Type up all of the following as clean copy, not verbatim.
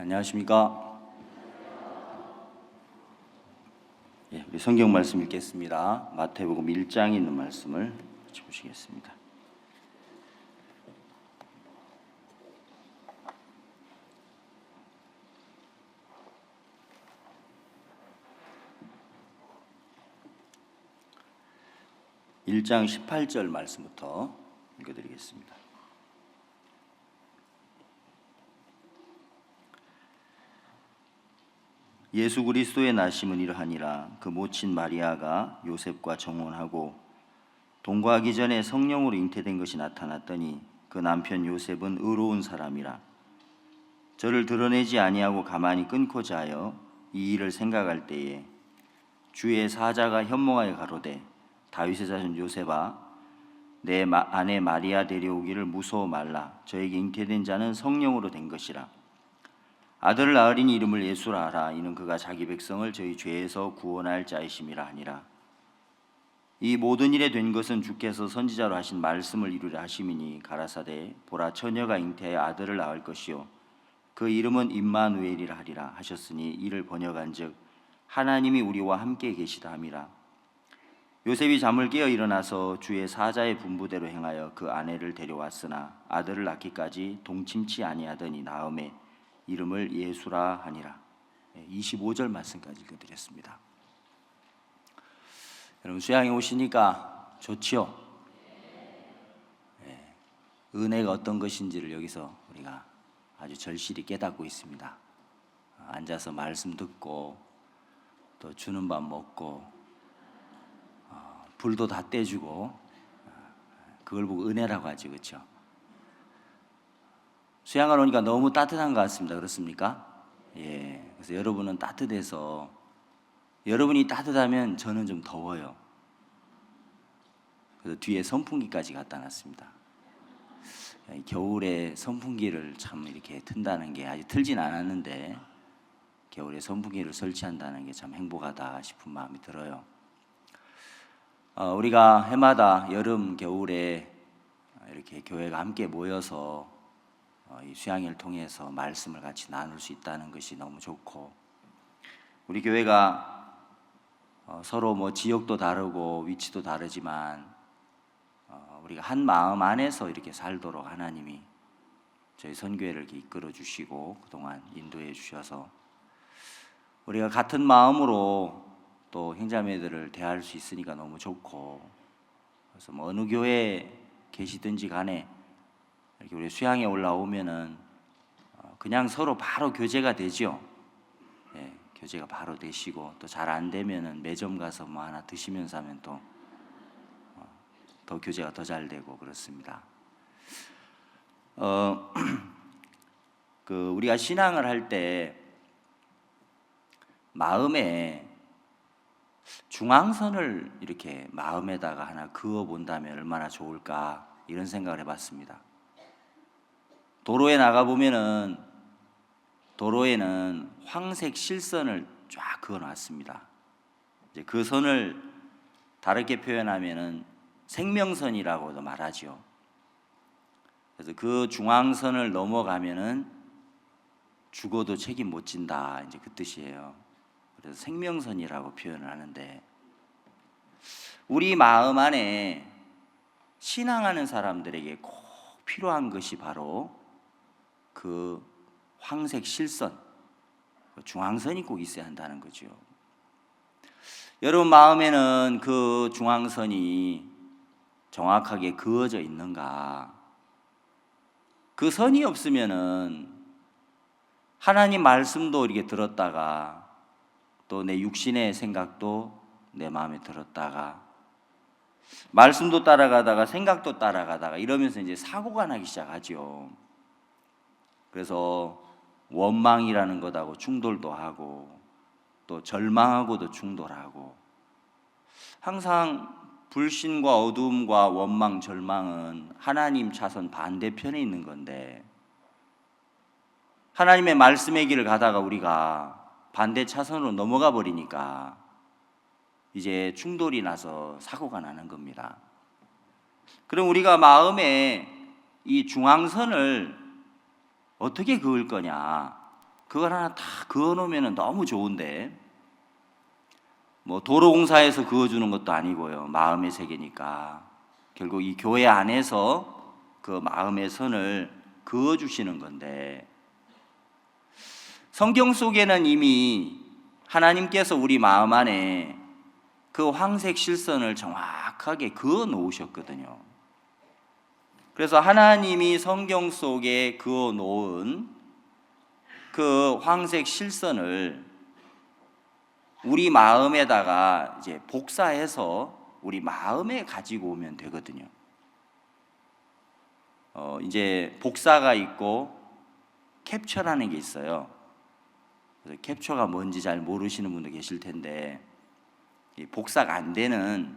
안녕하십니까? 우리 성경 말씀 읽겠습니다. 마태복음 1장에 있는 말씀을 같이 보시겠습니다. (1장) 18절 말씀부터 읽어드리겠습니다. 예수 그리스도의 나심은 이러하니라. 그 모친 마리아가 요셉과 정혼하고 동거하기 전에 성령으로 잉태된 것이 나타났더니 그 남편 요셉은 의로운 사람이라 저를 드러내지 아니하고 가만히 끊고자 하여 이 일을 생각할 때에 주의 사자가 현몽하여 가로되 다윗의 자손 요셉아 내 아내 마리아 데려오기를 무서워 말라. 저에게 잉태된 자는 성령으로 된 것이라. 아들을 낳으리니 이름을 예수라 하라. 이는 그가 자기 백성을 저희 죄에서 구원할 자이심이라 하니라. 이 모든 일에 된 것은 주께서 선지자로 하신 말씀을 이루려 하심이니 가라사대 보라 처녀가 잉태하여 아들을 낳을 것이요 그 이름은 임마누엘이라 하리라 하셨으니 이를 번역한즉 하나님이 우리와 함께 계시다 함이라. 요셉이 잠을 깨어 일어나서 주의 사자의 분부대로 행하여 그 아내를 데려왔으나 아들을 낳기까지 동침치 아니하더니 나음에 이름을 예수라 하니라. 25절 말씀까지 읽어드렸습니다. 여러분 수양에 오시니까 좋지요? 은혜가 어떤 것인지를 여기서 우리가 아주 절실히 깨닫고 있습니다. 앉아서 말씀 듣고 또 주는 밥 먹고 불도 다 떼주고 그걸 보고 은혜라고 하지, 그렇죠? 수양을 오니까 너무 따뜻한 것 같습니다. 그렇습니까? 그래서 여러분은 따뜻해서 여러분이 따뜻하면 저는 좀 더워요. 그래서 뒤에 선풍기까지 갖다 놨습니다. 겨울에 선풍기를 참 이렇게 튼다는 게 아직 틀진 않았는데 겨울에 선풍기를 설치한다는 게 참 행복하다 싶은 마음이 들어요. 우리가 해마다 여름, 겨울에 이렇게 교회가 함께 모여서 이 수양회를 통해서 말씀을 같이 나눌 수 있다는 것이 너무 좋고, 우리 교회가 서로 뭐 지역도 다르고 위치도 다르지만 우리가 한 마음 안에서 이렇게 살도록 하나님이 저희 선교회를 이렇게 이끌어 주시고 그동안 인도해 주셔서 우리가 같은 마음으로 또 형제자매들을 대할 수 있으니까 너무 좋고, 그래서 뭐 어느 교회에 계시든지 간에 이렇게 우리 수양에 올라오면은 그냥 서로 바로 교제가 되죠. 교제가 바로 되시고 또 잘 안 되면은 매점 가서 뭐 하나 드시면서 하면 또 더 교제가 더 잘 되고 그렇습니다. 우리가 신앙을 할 때 마음에 중앙선을 이렇게 마음에다가 하나 그어 본다면 얼마나 좋을까 이런 생각을 해봤습니다. 도로에 나가 보면은 도로에는 황색 실선을 쫙 그어 놨습니다. 이제 그 선을 다르게 표현하면은 생명선이라고도 말하죠. 그래서 그 중앙선을 넘어가면은 죽어도 책임 못 진다, 이제 그 뜻이에요. 그래서 생명선이라고 표현을 하는데, 우리 마음 안에 신앙하는 사람들에게 꼭 필요한 것이 바로 그 황색 실선, 중앙선이 꼭 있어야 한다는 거죠. 여러분 마음에는 그 중앙선이 정확하게 그어져 있는가? 그 선이 없으면은 하나님 말씀도 이렇게 들었다가 또 내 육신의 생각도 내 마음에 들었다가 말씀도 따라가다가 생각도 따라가다가 이러면서 이제 사고가 나기 시작하죠. 그래서 원망이라는 것하고 충돌도 하고 또 절망하고도 충돌하고, 항상 불신과 어두움과 원망, 절망은 하나님 차선 반대편에 있는 건데, 하나님의 말씀의 길을 가다가 우리가 반대 차선으로 넘어가 버리니까 이제 충돌이 나서 사고가 나는 겁니다. 그럼 우리가 마음에 이 중앙선을 어떻게 그을 거냐? 그걸 하나 다 그어놓으면 너무 좋은데, 뭐 도로공사에서 그어주는 것도 아니고요. 마음의 세계니까 결국 이 교회 안에서 그 마음의 선을 그어주시는 건데, 성경 속에는 이미 하나님께서 우리 마음 안에 그 황색 실선을 정확하게 그어 놓으셨거든요. 그래서 하나님이 성경 속에 그어 놓은 그 황색 실선을 우리 마음에다가 이제 복사해서 우리 마음에 가지고 오면 되거든요. 이제 복사가 있고 캡처라는 게 있어요. 그래서 캡처가 뭔지 잘 모르시는 분도 계실 텐데, 복사가 안 되는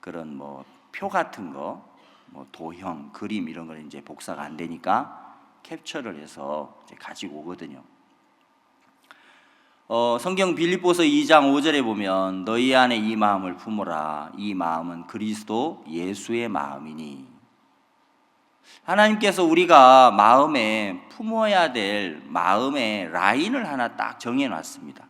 그런 뭐 표 같은 거, 뭐 도형, 그림 이런 걸 이제 복사가 안 되니까 캡처를 해서 이제 가지고 오거든요. 성경 빌립보서 2장 5절에 보면 너희 안에 이 마음을 품어라. 이 마음은 그리스도 예수의 마음이니. 하나님께서 우리가 마음에 품어야 될 마음의 라인을 하나 딱 정해놨습니다.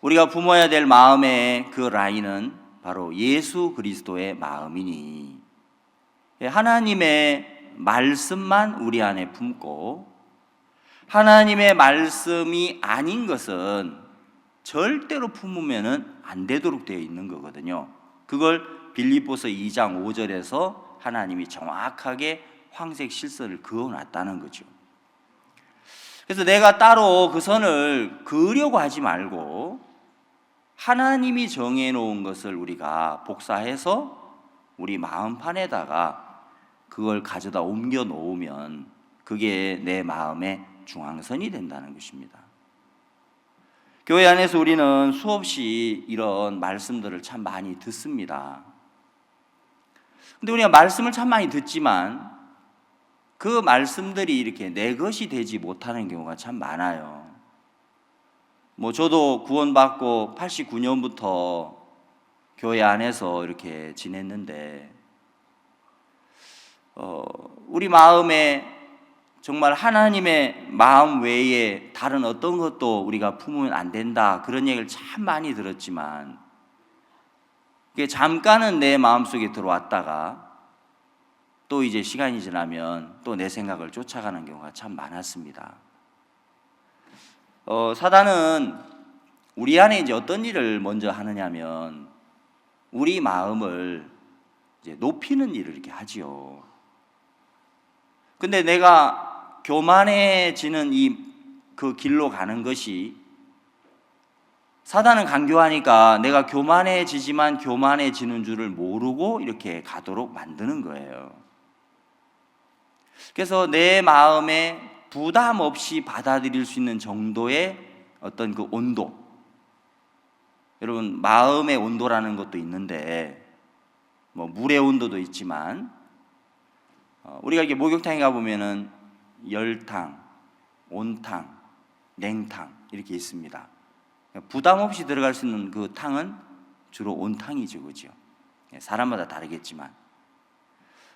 우리가 품어야 될 마음의 그 라인은 바로 예수 그리스도의 마음이니, 하나님의 말씀만 우리 안에 품고 하나님의 말씀이 아닌 것은 절대로 품으면 안 되도록 되어 있는 거거든요. 그걸 빌립보서 2장 5절에서 하나님이 정확하게 황색 실선을 그어놨다는 거죠. 그래서 내가 따로 그 선을 그으려고 하지 말고 하나님이 정해놓은 것을 우리가 복사해서 우리 마음판에다가 그걸 가져다 옮겨 놓으면 그게 내 마음의 중앙선이 된다는 것입니다. 교회 안에서 우리는 수없이 이런 말씀들을 참 많이 듣습니다. 근데 우리가 말씀을 참 많이 듣지만 그 말씀들이 이렇게 내 것이 되지 못하는 경우가 참 많아요. 뭐 저도 구원받고 89년부터 교회 안에서 이렇게 지냈는데, 우리 마음에 정말 하나님의 마음 외에 다른 어떤 것도 우리가 품으면 안 된다, 그런 얘기를 참 많이 들었지만 그게 잠깐은 내 마음속에 들어왔다가 또 이제 시간이 지나면 또 내 생각을 쫓아가는 경우가 참 많았습니다. 사단은 우리 안에 이제 어떤 일을 먼저 하느냐면 우리 마음을 이제 높이는 일을 이렇게 하지요. 근데 내가 교만해지는 그 길로 가는 것이, 사단은 강교하니까 내가 교만해지지만 교만해지는 줄을 모르고 이렇게 가도록 만드는 거예요. 그래서 내 마음에 부담 없이 받아들일 수 있는 정도의 어떤 그 온도, 여러분 마음의 온도라는 것도 있는데 뭐 물의 온도도 있지만 우리가 이렇게 목욕탕에 가보면은 열탕, 온탕, 냉탕 이렇게 있습니다. 부담 없이 들어갈 수 있는 그 탕은 주로 온탕이죠, 그죠? 사람마다 다르겠지만,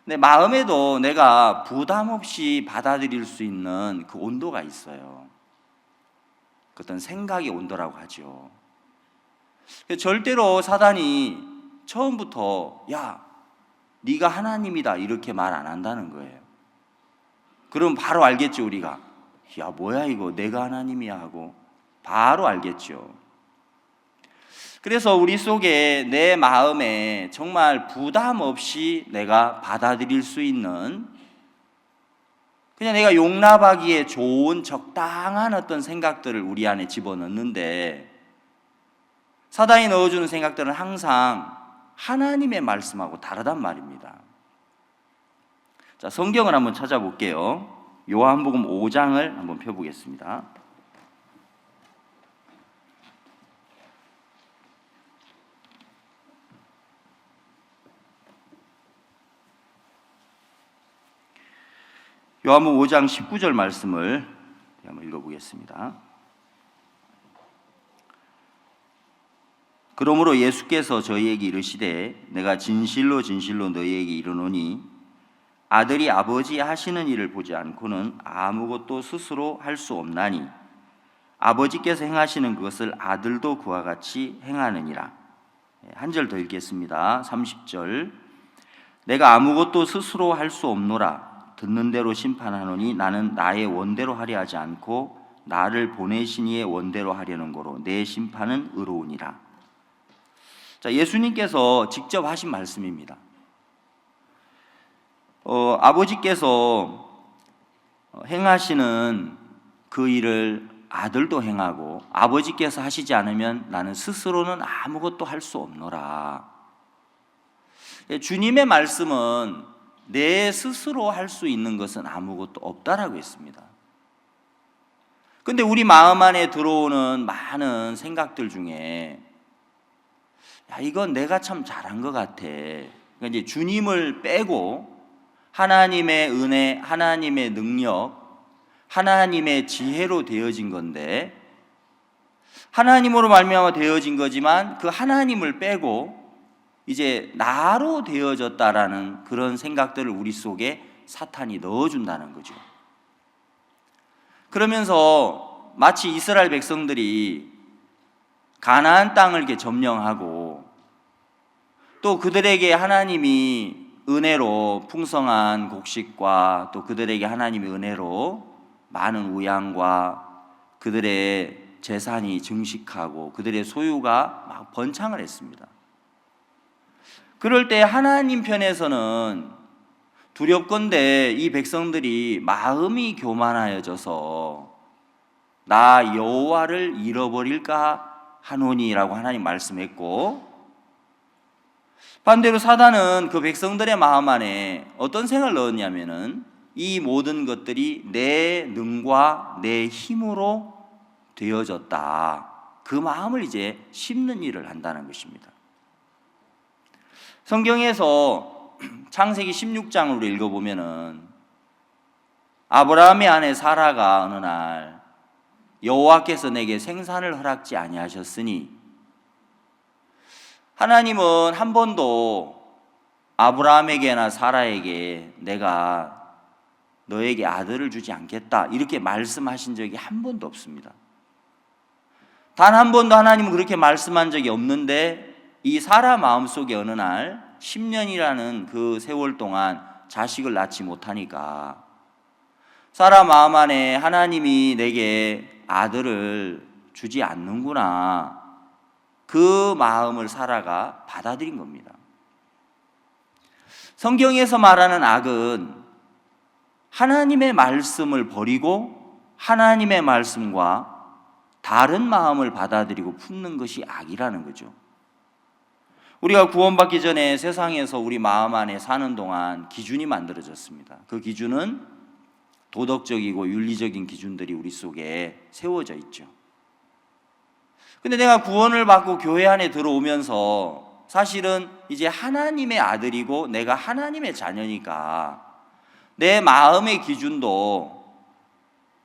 근데 마음에도 내가 부담 없이 받아들일 수 있는 그 온도가 있어요. 그 어떤 생각의 온도라고 하죠. 절대로 사단이 처음부터 야, 네가 하나님이다 이렇게 말 안 한다는 거예요. 그럼 바로 알겠죠, 우리가. 야, 뭐야 이거, 내가 하나님이야 하고 바로 알겠죠. 그래서 우리 속에 내 마음에 정말 부담 없이 내가 받아들일 수 있는, 그냥 내가 용납하기에 좋은 적당한 어떤 생각들을 우리 안에 집어넣는데, 사단이 넣어주는 생각들은 항상 하나님의 말씀하고 다르단 말입니다. 자, 성경을 한번 찾아볼게요. 요한복음 5장을 한번 펴보겠습니다. 요한복음 5장 19절 말씀을 한번 읽어보겠습니다. 그러므로 예수께서 저희에게 이르시되 내가 진실로 진실로 너희에게 이르노니 아들이 아버지 하시는 일을 보지 않고는 아무것도 스스로 할 수 없나니 아버지께서 행하시는 그것을 아들도 그와 같이 행하느니라. 한 절 더 읽겠습니다. 30절. 내가 아무것도 스스로 할 수 없노라. 듣는 대로 심판하노니 나는 나의 원대로 하려 하지 않고 나를 보내신 이의 원대로 하려는 거로 내 심판은 의로우니라. 자, 예수님께서 직접 하신 말씀입니다. 아버지께서 행하시는 그 일을 아들도 행하고 아버지께서 하시지 않으면 나는 스스로는 아무것도 할 수 없노라. 주님의 말씀은 내 스스로 할 수 있는 것은 아무것도 없다라고 했습니다. 근데 우리 마음 안에 들어오는 많은 생각들 중에 야, 이건 내가 참 잘한 것 같아. 그러니까 이제 주님을 빼고 하나님의 은혜, 하나님의 능력, 하나님의 지혜로 되어진 건데 하나님으로 말미암아 되어진 거지만 그 하나님을 빼고 이제 나로 되어졌다라는 그런 생각들을 우리 속에 사탄이 넣어준다는 거죠. 그러면서 마치 이스라엘 백성들이 가나안 땅을 이렇게 점령하고 또 그들에게 하나님이 은혜로 풍성한 곡식과 또 그들에게 하나님의 은혜로 많은 우양과 그들의 재산이 증식하고 그들의 소유가 막 번창을 했습니다. 그럴 때 하나님 편에서는 두렵건대 이 백성들이 마음이 교만하여져서 나 여호와를 잃어버릴까 하노니라고 하나님 말씀했고, 반대로 사단은 그 백성들의 마음 안에 어떤 생각을 넣었냐면은 이 모든 것들이 내 능과 내 힘으로 되어졌다. 그 마음을 이제 심는 일을 한다는 것입니다. 성경에서 창세기 16장을 우리 읽어보면은 아브라함의 아내 사라가 어느 날 여호와께서 내게 생산을 허락지 아니하셨으니, 하나님은 한 번도 아브라함에게나 사라에게 내가 너에게 아들을 주지 않겠다 이렇게 말씀하신 적이 한 번도 없습니다. 단 한 번도 하나님은 그렇게 말씀한 적이 없는데 이 사라 마음속에 어느 날 10년이라는 그 세월 동안 자식을 낳지 못하니까 사라 마음 안에 하나님이 내게 아들을 주지 않는구나, 그 마음을 사라가 받아들인 겁니다. 성경에서 말하는 악은 하나님의 말씀을 버리고 하나님의 말씀과 다른 마음을 받아들이고 품는 것이 악이라는 거죠. 우리가 구원받기 전에 세상에서 우리 마음 안에 사는 동안 기준이 만들어졌습니다. 그 기준은 도덕적이고 윤리적인 기준들이 우리 속에 세워져 있죠. 근데 내가 구원을 받고 교회 안에 들어오면서 사실은 이제 하나님의 아들이고 내가 하나님의 자녀니까 내 마음의 기준도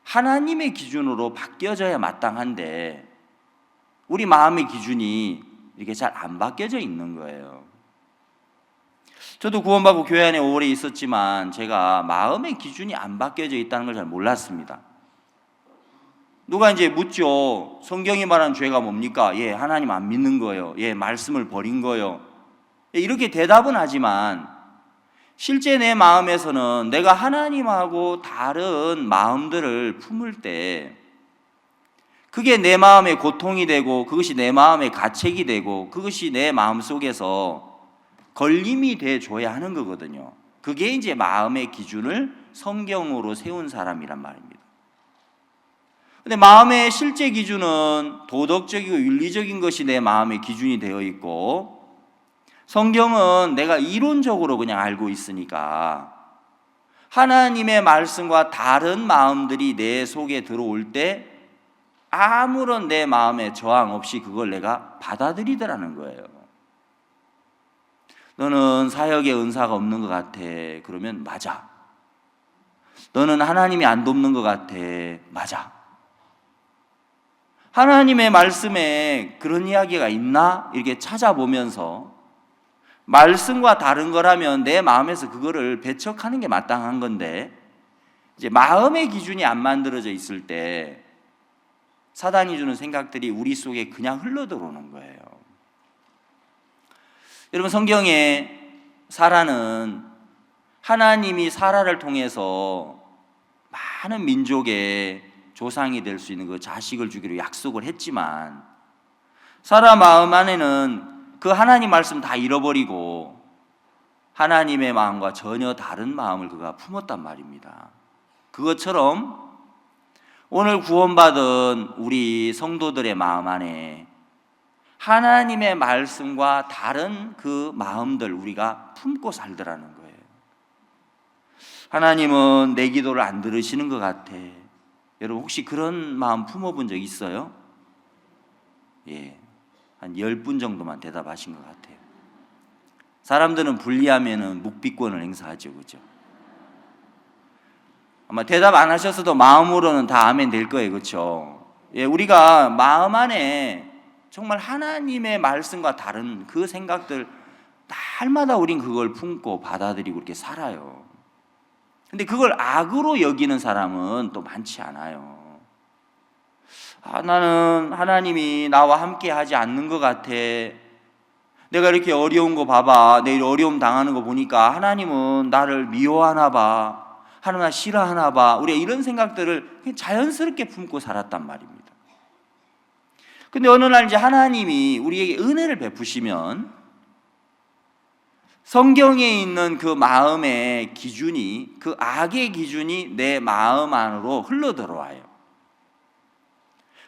하나님의 기준으로 바뀌어져야 마땅한데 우리 마음의 기준이 이렇게 잘 안 바뀌어져 있는 거예요. 저도 구원받고 교회 안에 오래 있었지만 제가 마음의 기준이 안 바뀌어져 있다는 걸 잘 몰랐습니다. 누가 이제 묻죠. 성경이 말하는 죄가 뭡니까? 예, 하나님 안 믿는 거예요. 예, 말씀을 버린 거예요. 이렇게 대답은 하지만 실제 내 마음에서는 내가 하나님하고 다른 마음들을 품을 때 그게 내 마음의 고통이 되고 그것이 내 마음의 가책이 되고 그것이 내 마음 속에서 걸림이 돼줘야 하는 거거든요. 그게 이제 마음의 기준을 성경으로 세운 사람이란 말입니다. 근데 마음의 실제 기준은 도덕적이고 윤리적인 것이 내 마음의 기준이 되어 있고 성경은 내가 이론적으로 그냥 알고 있으니까 하나님의 말씀과 다른 마음들이 내 속에 들어올 때 아무런 내 마음에 저항 없이 그걸 내가 받아들이더라는 거예요. 너는 사역의 은사가 없는 것 같아. 그러면 맞아. 너는 하나님이 안 돕는 것 같아. 맞아. 하나님의 말씀에 그런 이야기가 있나? 이렇게 찾아보면서 말씀과 다른 거라면 내 마음에서 그거를 배척하는 게 마땅한 건데, 이제 마음의 기준이 안 만들어져 있을 때 사단이 주는 생각들이 우리 속에 그냥 흘러 들어오는 거예요. 여러분, 성경에 사라는 하나님이 사라를 통해서 많은 민족의 조상이 될 수 있는 그 자식을 주기로 약속을 했지만, 사라 마음 안에는 그 하나님 말씀 다 잃어버리고 하나님의 마음과 전혀 다른 마음을 그가 품었단 말입니다. 그것처럼 오늘 구원받은 우리 성도들의 마음 안에 하나님의 말씀과 다른 그 마음들 우리가 품고 살더라는 거예요. 하나님은 내 기도를 안 들으시는 것 같아. 여러분, 혹시 그런 마음 품어본 적 있어요? 예, 한 10분 정도만 대답하신 것 같아요. 사람들은 불리하면은 묵비권을 행사하죠, 그죠? 아마 대답 안 하셨어도 마음으로는 다 아멘 될 거예요, 그렇죠? 예, 우리가 마음 안에 정말 하나님의 말씀과 다른 그 생각들 날마다 우린 그걸 품고 받아들이고 이렇게 살아요. 근데 그걸 악으로 여기는 사람은 또 많지 않아요. 나는 하나님이 나와 함께 하지 않는 것 같아. 내가 이렇게 어려운 거 봐봐. 내일 어려움 당하는 거 보니까 하나님은 나를 미워하나 봐. 하나님 나 싫어하나 봐. 우리가 이런 생각들을 그냥 자연스럽게 품고 살았단 말입니다. 근데 어느 날 이제 하나님이 우리에게 은혜를 베푸시면 성경에 있는 그 마음의 기준이, 그 악의 기준이 내 마음 안으로 흘러 들어와요.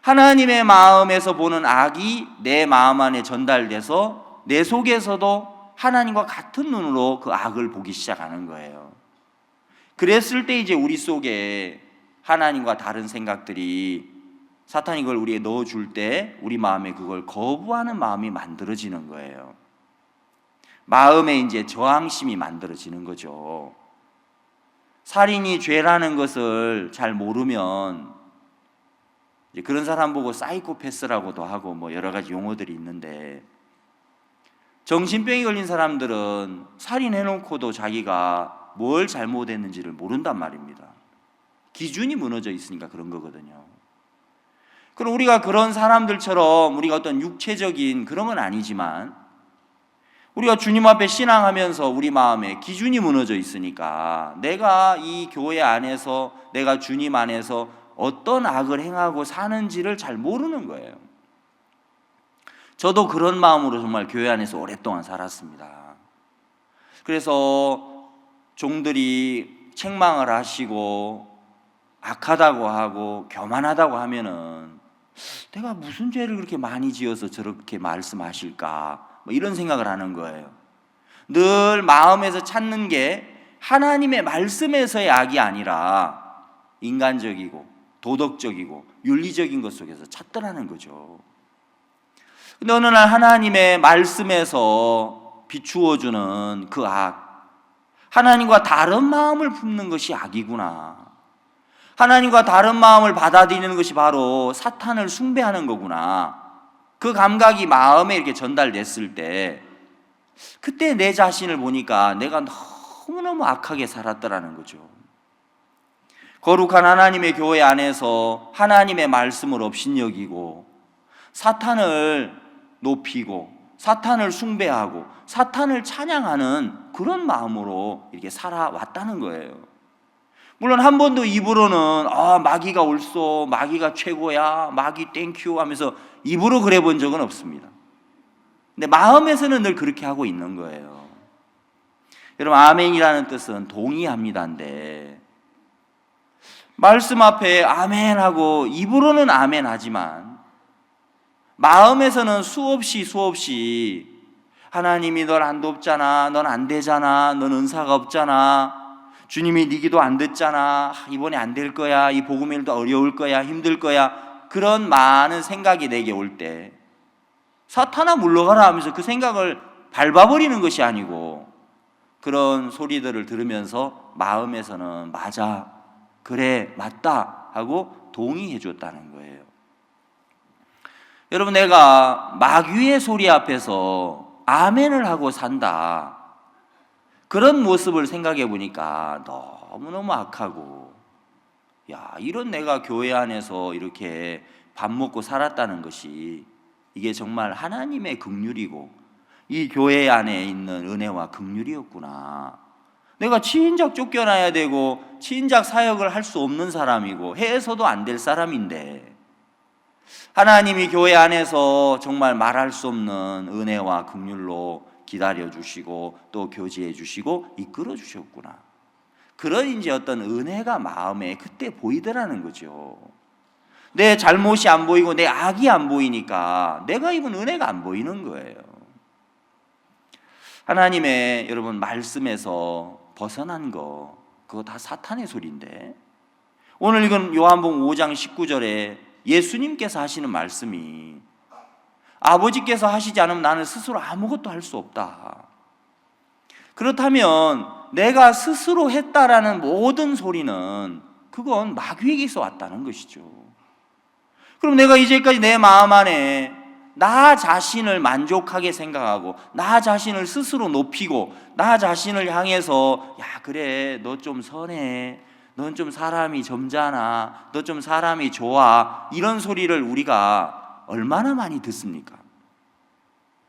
하나님의 마음에서 보는 악이 내 마음 안에 전달돼서 내 속에서도 하나님과 같은 눈으로 그 악을 보기 시작하는 거예요. 그랬을 때 이제 우리 속에 하나님과 다른 생각들이 사탄이 그걸 우리에 넣어줄 때 우리 마음에 그걸 거부하는 마음이 만들어지는 거예요. 마음에 이제 저항심이 만들어지는 거죠. 살인이 죄라는 것을 잘 모르면 이제 그런 사람 보고 사이코패스라고도 하고 뭐 여러 가지 용어들이 있는데, 정신병이 걸린 사람들은 살인해놓고도 자기가 뭘 잘못했는지를 모른단 말입니다. 기준이 무너져 있으니까 그런 거거든요. 그럼 우리가 그런 사람들처럼 우리가 어떤 육체적인 그런 건 아니지만 우리가 주님 앞에 신앙하면서 우리 마음에 기준이 무너져 있으니까 내가 이 교회 안에서 내가 주님 안에서 어떤 악을 행하고 사는지를 잘 모르는 거예요. 저도 그런 마음으로 정말 교회 안에서 오랫동안 살았습니다. 그래서 종들이 책망을 하시고 악하다고 하고 교만하다고 하면은 내가 무슨 죄를 그렇게 많이 지어서 저렇게 말씀하실까, 뭐 이런 생각을 하는 거예요. 늘 마음에서 찾는 게 하나님의 말씀에서의 악이 아니라 인간적이고 도덕적이고 윤리적인 것 속에서 찾더라는 거죠. 근데 어느 날 하나님의 말씀에서 비추어주는 그 악, 하나님과 다른 마음을 품는 것이 악이구나, 하나님과 다른 마음을 받아들이는 것이 바로 사탄을 숭배하는 거구나, 그 감각이 마음에 이렇게 전달됐을 때 그때 내 자신을 보니까 내가 너무너무 악하게 살았더라는 거죠. 거룩한 하나님의 교회 안에서 하나님의 말씀을 업신여기고 사탄을 높이고 사탄을 숭배하고 사탄을 찬양하는 그런 마음으로 이렇게 살아왔다는 거예요. 물론 한 번도 입으로는 마귀가 옳소, 마귀가 최고야, 마귀 땡큐 하면서 입으로 그래 본 적은 없습니다. 근데 마음에서는 늘 그렇게 하고 있는 거예요. 여러분, 아멘이라는 뜻은 동의합니다인데 말씀 앞에 아멘하고 입으로는 아멘하지만 마음에서는 수없이 하나님이 널 안 돕잖아, 넌 안 되잖아, 넌 은사가 없잖아, 주님이 네 기도 안 듣잖아, 이번에 안 될 거야, 이 복음의 일도 어려울 거야, 힘들 거야, 그런 많은 생각이 내게 올 때 사탄아 물러가라 하면서 그 생각을 밟아버리는 것이 아니고 그런 소리들을 들으면서 마음에서는 맞아, 그래, 맞다 하고 동의해 줬다는 거예요. 여러분, 내가 마귀의 소리 앞에서 아멘을 하고 산다. 그런 모습을 생각해 보니까 너무너무 악하고, 야, 이런 내가 교회 안에서 이렇게 밥 먹고 살았다는 것이 이게 정말 하나님의 긍휼이고 이 교회 안에 있는 은혜와 긍휼이었구나. 내가 친작 쫓겨나야 되고 친작 사역을 할 수 없는 사람이고 해서도 안 될 사람인데 하나님이 교회 안에서 정말 말할 수 없는 은혜와 긍휼로 기다려 주시고 또 교제해 주시고 이끌어 주셨구나. 그런 이제 어떤 은혜가 마음에 그때 보이더라는 거죠. 내 잘못이 안 보이고 내 악이 안 보이니까 내가 입은 은혜가 안 보이는 거예요. 하나님의 여러분 말씀에서 벗어난 거 그거 다 사탄의 소리인데, 오늘 읽은 요한복음 5장 19절에 예수님께서 하시는 말씀이 아버지께서 하시지 않으면 나는 스스로 아무것도 할 수 없다. 그렇다면 내가 스스로 했다라는 모든 소리는 그건 마귀에게서 왔다는 것이죠. 그럼 내가 이제까지 내 마음 안에 나 자신을 만족하게 생각하고 나 자신을 스스로 높이고 나 자신을 향해서 야 그래 너 좀 선해, 넌 좀 사람이 점잖아, 너 좀 사람이 좋아, 이런 소리를 우리가 얼마나 많이 듣습니까?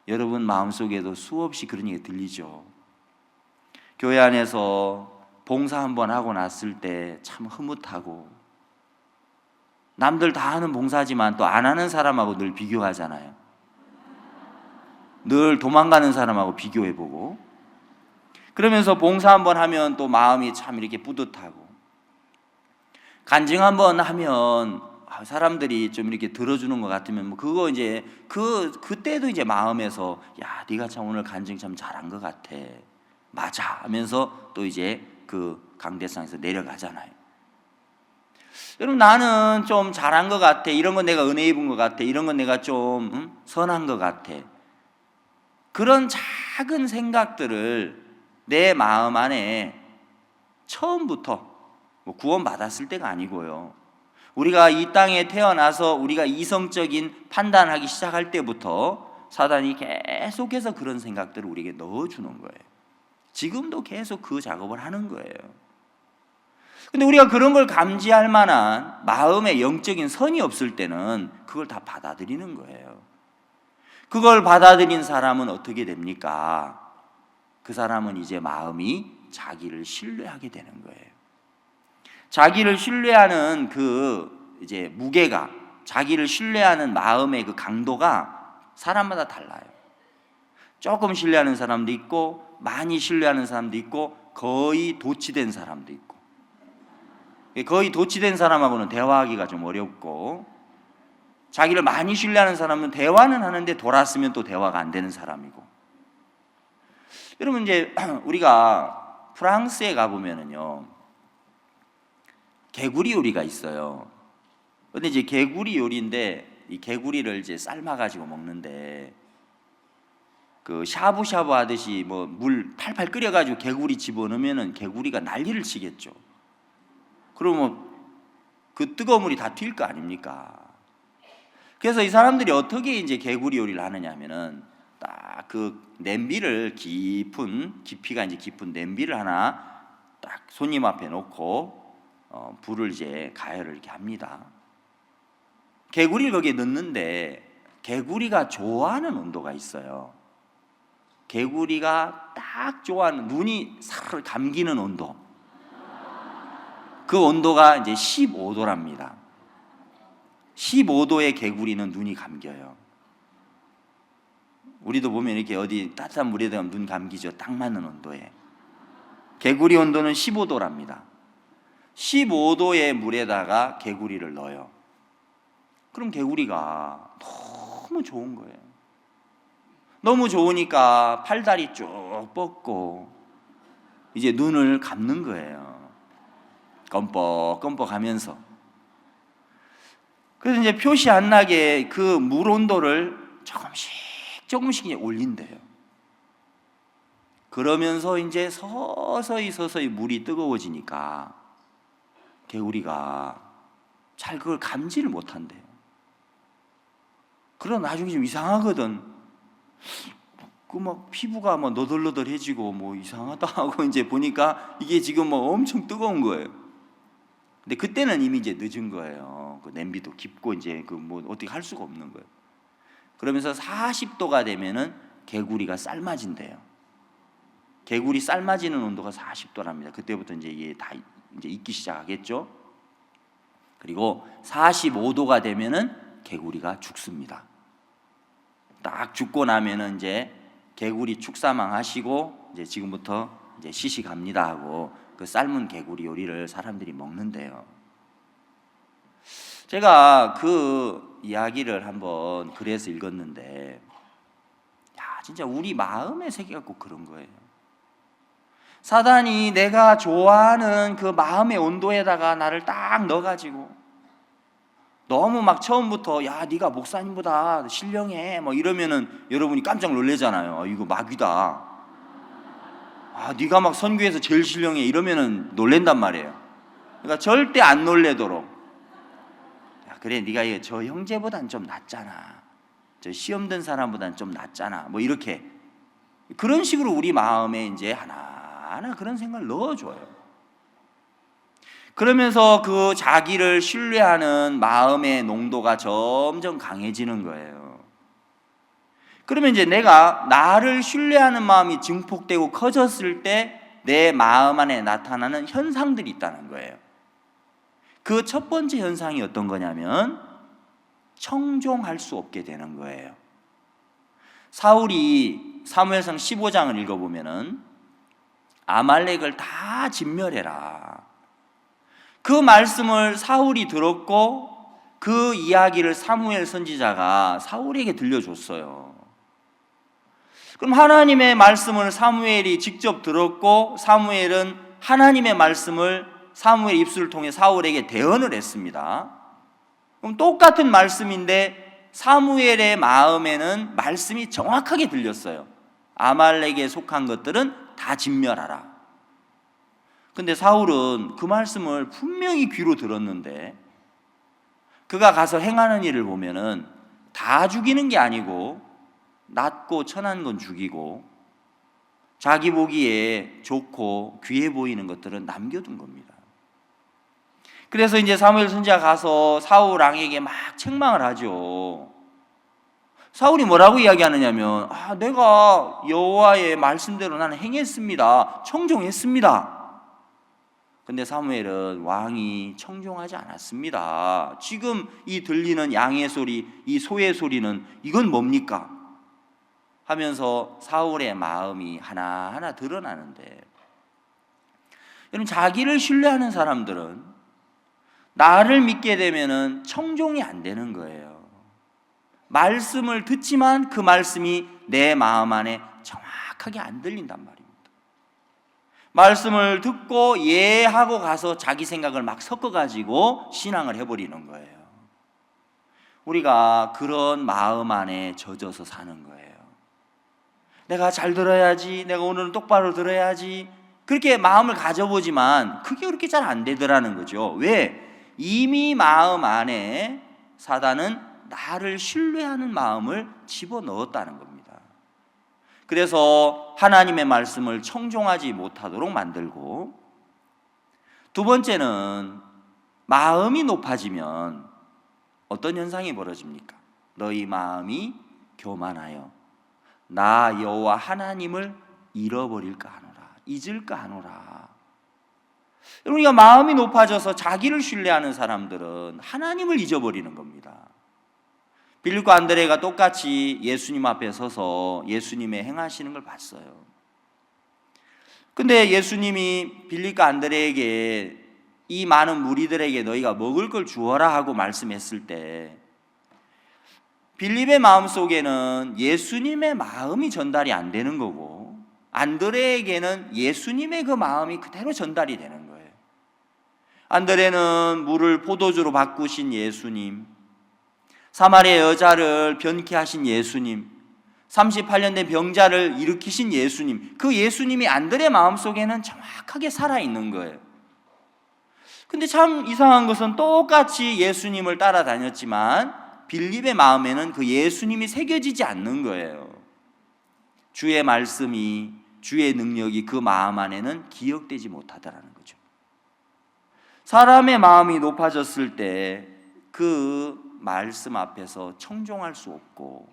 여러분 마음속에도 수없이 그런 얘기 들리죠. 교회 안에서 봉사 한번 하고 났을 때 참 흐뭇하고, 남들 다 하는 봉사지만 또 안 하는 사람하고 늘 비교하잖아요. 늘 도망가는 사람하고 비교해보고, 그러면서 봉사 한번 하면 또 마음이 참 이렇게 뿌듯하고, 간증 한번 하면 사람들이 좀 이렇게 들어주는 것 같으면 뭐 그거 이제 그때도 이제 마음에서 야 네가 참 오늘 간증 참 잘한 것 같아, 맞아 하면서 또 이제 그 강대상에서 내려가잖아요. 여러분 나는 좀 잘한 것 같아, 이런 건 내가 은혜 입은 것 같아, 이런 건 내가 좀 선한 것 같아, 그런 작은 생각들을 내 마음 안에 처음부터 뭐 구원 받았을 때가 아니고요, 우리가 이 땅에 태어나서 우리가 이성적인 판단하기 시작할 때부터 사단이 계속해서 그런 생각들을 우리에게 넣어주는 거예요. 지금도 계속 그 작업을 하는 거예요. 근데 우리가 그런 걸 감지할 만한 마음의 영적인 선이 없을 때는 그걸 다 받아들이는 거예요. 그걸 받아들인 사람은 어떻게 됩니까? 그 사람은 이제 마음이 자기를 신뢰하게 되는 거예요. 자기를 신뢰하는 그 이제 무게가, 자기를 신뢰하는 마음의 그 강도가 사람마다 달라요. 조금 신뢰하는 사람도 있고 많이 신뢰하는 사람도 있고 거의 도취된 사람도 있고, 거의 도취된 사람하고는 대화하기가 좀 어렵고, 자기를 많이 신뢰하는 사람은 대화는 하는데 돌았으면 또 대화가 안 되는 사람이고. 여러분 이제 우리가 프랑스에 가보면은요 개구리 요리가 있어요. 근데 이제 개구리 요리인데 이 개구리를 이제 삶아가지고 먹는데, 그 샤브샤브 하듯이 뭐 물 팔팔 끓여가지고 개구리 집어넣으면은 개구리가 난리를 치겠죠. 그러면 그 뜨거운 물이 다 튈 거 아닙니까? 그래서 이 사람들이 어떻게 이제 개구리 요리를 하느냐면은 딱 그 냄비를 깊이가 이제 깊은 냄비를 하나 딱 손님 앞에 놓고 불을 이제 가열을 이렇게 합니다. 개구리를 거기에 넣는데 개구리가 좋아하는 온도가 있어요. 개구리가 딱 좋아하는, 눈이 살 감기는 온도, 그 온도가 이제 15도랍니다. 15도의 개구리는 눈이 감겨요. 우리도 보면 이렇게 어디 따뜻한 물에 들어가면 눈 감기죠. 딱 맞는 온도에. 개구리 온도는 15도랍니다. 15도의 물에다가 개구리를 넣어요. 그럼 개구리가 너무 좋은 거예요. 너무 좋으니까 팔다리 쭉 뻗고 이제 눈을 감는 거예요. 껌뻑껌뻑 하면서. 그래서 이제 표시 안 나게 그 물 온도를 조금씩 이제 올린대요. 그러면서 이제 서서히 물이 뜨거워지니까 개구리가 잘 그걸 감지를 못한대요. 그러나 나중에 좀 이상하거든. 그 막 피부가 막 너덜너덜해지고 뭐 이상하다 하고 이제 보니까 이게 지금 뭐 엄청 뜨거운 거예요. 근데 그때는 이미 이제 늦은 거예요. 그 냄비도 깊고 이제 그 뭐 어떻게 할 수가 없는 거예요. 그러면서 40도가 되면은 개구리가 삶아진대요. 개구리 삶아지는 온도가 40도랍니다. 그때부터 이제 이게 다 이제 익기 시작하겠죠. 그리고 45도가 되면은 개구리가 죽습니다. 딱 죽고 나면은 이제 개구리 축사망 하시고 이제 지금부터 이제 시식합니다 하고 그 삶은 개구리 요리를 사람들이 먹는데요. 제가 그 이야기를 한번 글에서 읽었는데, 야, 진짜 우리 마음의 세계가 꼭 그런 거예요. 사단이 내가 좋아하는 그 마음의 온도에다가 나를 딱 넣어가지고 너무 막 처음부터 야 네가 목사님보다 신령해 뭐 이러면은 여러분이 깜짝 놀라잖아요. 이거 마귀다. 아 네가 막 선교에서 제일 신령해 이러면은 놀랜단 말이에요. 그러니까 절대 안 놀래도록, 야 그래 네가 저 형제보단 좀 낫잖아, 저 시험 든 사람보단 좀 낫잖아 뭐 이렇게 그런 식으로 우리 마음에 이제 하나하나 그런 생각을 넣어줘요. 그러면서 그 자기를 신뢰하는 마음의 농도가 점점 강해지는 거예요. 그러면 이제 내가 나를 신뢰하는 마음이 증폭되고 커졌을 때 내 마음 안에 나타나는 현상들이 있다는 거예요. 그 첫 번째 현상이 어떤 거냐면 청종할 수 없게 되는 거예요. 사울이 사무엘상 15장을 읽어보면은 아말렉을 다 진멸해라, 그 말씀을 사울이 들었고 그 이야기를 사무엘 선지자가 사울에게 들려줬어요. 그럼 하나님의 말씀을 사무엘이 직접 들었고 사무엘은 하나님의 말씀을 사무엘 입술을 통해 사울에게 대언을 했습니다. 그럼 똑같은 말씀인데 사무엘의 마음에는 말씀이 정확하게 들렸어요. 아말렉에 속한 것들은 다 진멸하라. 근데 사울은 그 말씀을 분명히 귀로 들었는데 그가 가서 행하는 일을 보면은 다 죽이는 게 아니고 낮고 천한 건 죽이고 자기 보기에 좋고 귀해 보이는 것들은 남겨둔 겁니다. 그래서 이제 사무엘 선지자가 가서 사울 왕에게 막 책망을 하죠. 사울이 뭐라고 이야기하느냐면 내가 여호와의 말씀대로 나는 행했습니다, 청종했습니다. 근데 사무엘은 왕이 청종하지 않았습니다. 지금 이 들리는 양의 소리, 이 소의 소리는 이건 뭡니까? 하면서 사울의 마음이 하나하나 드러나는데, 여러분 자기를 신뢰하는 사람들은 나를 믿게 되면은 청종이 안 되는 거예요. 말씀을 듣지만 그 말씀이 내 마음 안에 정확하게 안 들린단 말입니다. 말씀을 듣고 예하고 가서 자기 생각을 막 섞어가지고 신앙을 해버리는 거예요. 우리가 그런 마음 안에 젖어서 사는 거예요. 내가 잘 들어야지, 내가 오늘은 똑바로 들어야지, 그렇게 마음을 가져보지만 그게 그렇게 잘 안 되더라는 거죠. 왜? 이미 마음 안에 사단은 나를 신뢰하는 마음을 집어넣었다는 겁니다. 그래서 하나님의 말씀을 청종하지 못하도록 만들고, 두 번째는 마음이 높아지면 어떤 현상이 벌어집니까? 너희 마음이 교만하여 나 여호와 하나님을 잃어버릴까 하노라, 잊을까 하노라. 우리가 마음이 높아져서 자기를 신뢰하는 사람들은 하나님을 잊어버리는 겁니다. 빌립과 안드레가 똑같이 예수님 앞에 서서 예수님의 행하시는 걸 봤어요. 근데 예수님이 빌립과 안드레에게 이 많은 무리들에게 너희가 먹을 걸 주어라 하고 말씀했을 때 빌립의 마음속에는 예수님의 마음이 전달이 안 되는 거고 안드레에게는 예수님의 그 마음이 그대로 전달이 되는 거예요. 안드레는 물을 포도주로 바꾸신 예수님, 사마리아 여자를 변케 하신 예수님, 38년 된 병자를 일으키신 예수님, 그 예수님이 안드레 마음속에는 정확하게 살아있는 거예요. 근데 참 이상한 것은 똑같이 예수님을 따라다녔지만 빌립의 마음에는 그 예수님이 새겨지지 않는 거예요. 주의 말씀이, 주의 능력이 그 마음 안에는 기억되지 못하더라는 거죠. 사람의 마음이 높아졌을 때 그 말씀 앞에서 청종할 수 없고,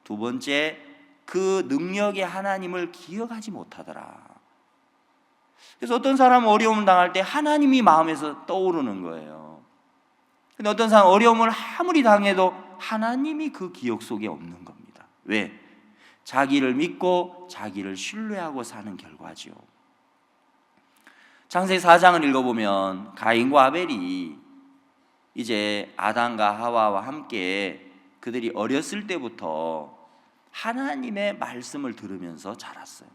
두 번째, 그 능력의 하나님을 기억하지 못하더라. 그래서 어떤 사람은 어려움을 당할 때 하나님이 마음에서 떠오르는 거예요. 근데 어떤 사람은 어려움을 아무리 당해도 하나님이 그 기억 속에 없는 겁니다. 왜? 자기를 믿고 자기를 신뢰하고 사는 결과지요. 창세기 4장을 읽어보면 가인과 아벨이 이제 아담과 하와와 함께 그들이 어렸을 때부터 하나님의 말씀을 들으면서 자랐어요.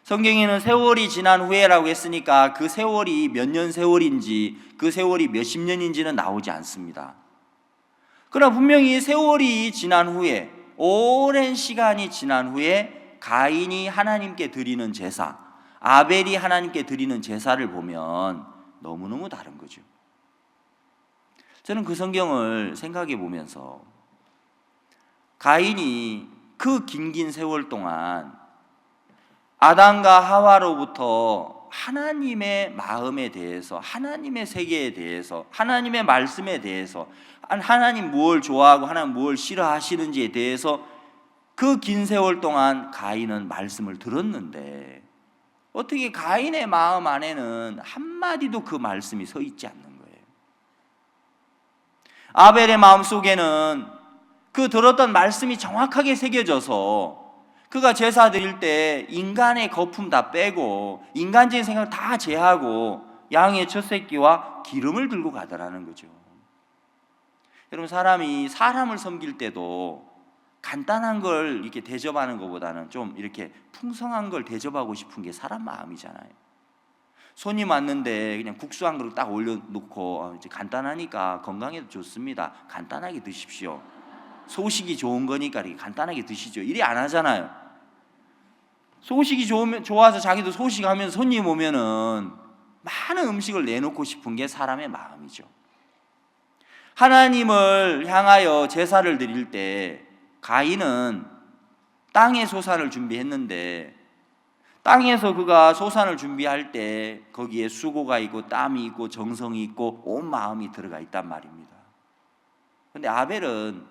성경에는 세월이 지난 후에라고 했으니까 그 세월이 몇 년 세월인지, 그 세월이 몇십 년인지는 나오지 않습니다. 그러나 분명히 세월이 지난 후에, 오랜 시간이 지난 후에 가인이 하나님께 드리는 제사, 아벨이 하나님께 드리는 제사를 보면 너무너무 다른 거죠. 저는 그 성경을 생각해 보면서 가인이 그 긴 세월 동안 아담과 하와로부터 하나님의 마음에 대해서, 하나님의 세계에 대해서, 하나님의 말씀에 대해서, 하나님 무엇을 좋아하고 하나님 무엇을 싫어하시는지에 대해서 그 긴 세월 동안 가인은 말씀을 들었는데, 어떻게 가인의 마음 안에는 한마디도 그 말씀이 서 있지 않는 거예요. 아벨의 마음 속에는 그 들었던 말씀이 정확하게 새겨져서 그가 제사 드릴 때 인간의 거품 다 빼고 인간적인 생각을 다 제하고 양의 첫 새끼와 기름을 들고 가더라는 거죠. 여러분, 사람이 사람을 섬길 때도 간단한 걸 이렇게 대접하는 것보다는 좀 이렇게 풍성한 걸 대접하고 싶은 게 사람 마음이잖아요. 손님 왔는데 그냥 국수 한 그릇 딱 올려놓고 이제 간단하니까 건강에도 좋습니다, 간단하게 드십시오, 소식이 좋은 거니까 이렇게 간단하게 드시죠, 이래 안 하잖아요. 소식이 좋아서 자기도 소식하면서 손님 오면은 많은 음식을 내놓고 싶은 게 사람의 마음이죠. 하나님을 향하여 제사를 드릴 때 가인은 땅의 소산을 준비했는데, 땅에서 그가 소산을 준비할 때 거기에 수고가 있고 땀이 있고 정성이 있고 온 마음이 들어가 있단 말입니다. 그런데 아벨은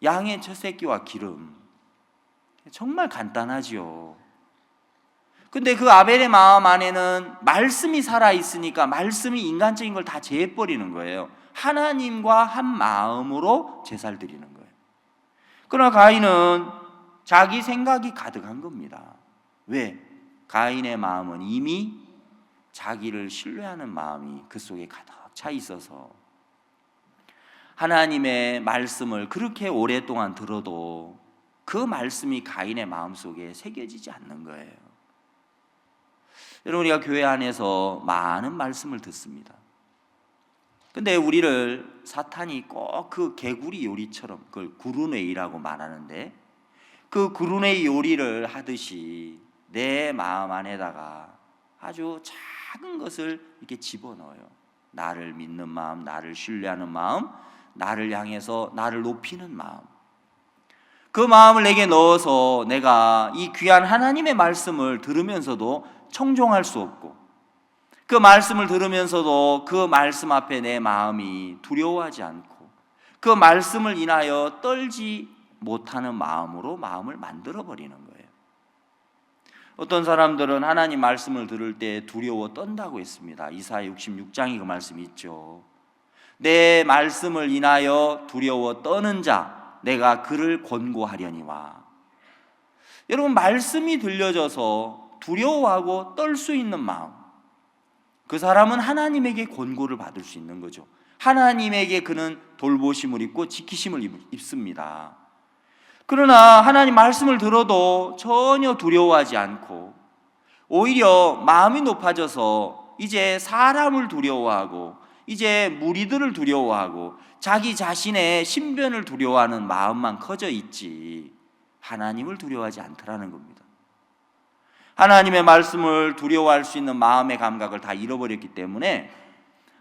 양의 첫 새끼와 기름, 정말 간단하지요. 근데 그 아벨의 마음 안에는 말씀이 살아있으니까 말씀이 인간적인 걸 다 제해버리는 거예요. 하나님과 한 마음으로 제사를 드리는 거예요. 그러나 가인은 자기 생각이 가득한 겁니다. 왜? 가인의 마음은 이미 자기를 신뢰하는 마음이 그 속에 가득 차 있어서 하나님의 말씀을 그렇게 오랫동안 들어도 그 말씀이 가인의 마음속에 새겨지지 않는 거예요. 여러분, 우리가 교회 안에서 많은 말씀을 듣습니다. 근데 우리를 사탄이 꼭 그 개구리 요리처럼, 그걸 구르네이라고 말하는데, 그 구르네이 요리를 하듯이 내 마음 안에다가 아주 작은 것을 이렇게 집어넣어요. 나를 믿는 마음, 나를 신뢰하는 마음, 나를 향해서 나를 높이는 마음. 그 마음을 내게 넣어서 내가 이 귀한 하나님의 말씀을 들으면서도 청종할 수 없고, 그 말씀을 들으면서도 그 말씀 앞에 내 마음이 두려워하지 않고 그 말씀을 인하여 떨지 못하는 마음으로 마음을 만들어버리는 거예요. 어떤 사람들은 하나님 말씀을 들을 때 두려워 떤다고 했습니다. 이사야 66장에 그 말씀이 있죠. 내 말씀을 인하여 두려워 떠는 자, 내가 그를 권고하려니와. 여러분, 말씀이 들려져서 두려워하고 떨 수 있는 마음, 그 사람은 하나님에게 권고를 받을 수 있는 거죠. 하나님에게 그는 돌보심을 입고 지키심을 입습니다. 그러나 하나님 말씀을 들어도 전혀 두려워하지 않고 오히려 마음이 높아져서 이제 사람을 두려워하고 이제 무리들을 두려워하고 자기 자신의 신변을 두려워하는 마음만 커져 있지 하나님을 두려워하지 않더라는 겁니다. 하나님의 말씀을 두려워할 수 있는 마음의 감각을 다 잃어버렸기 때문에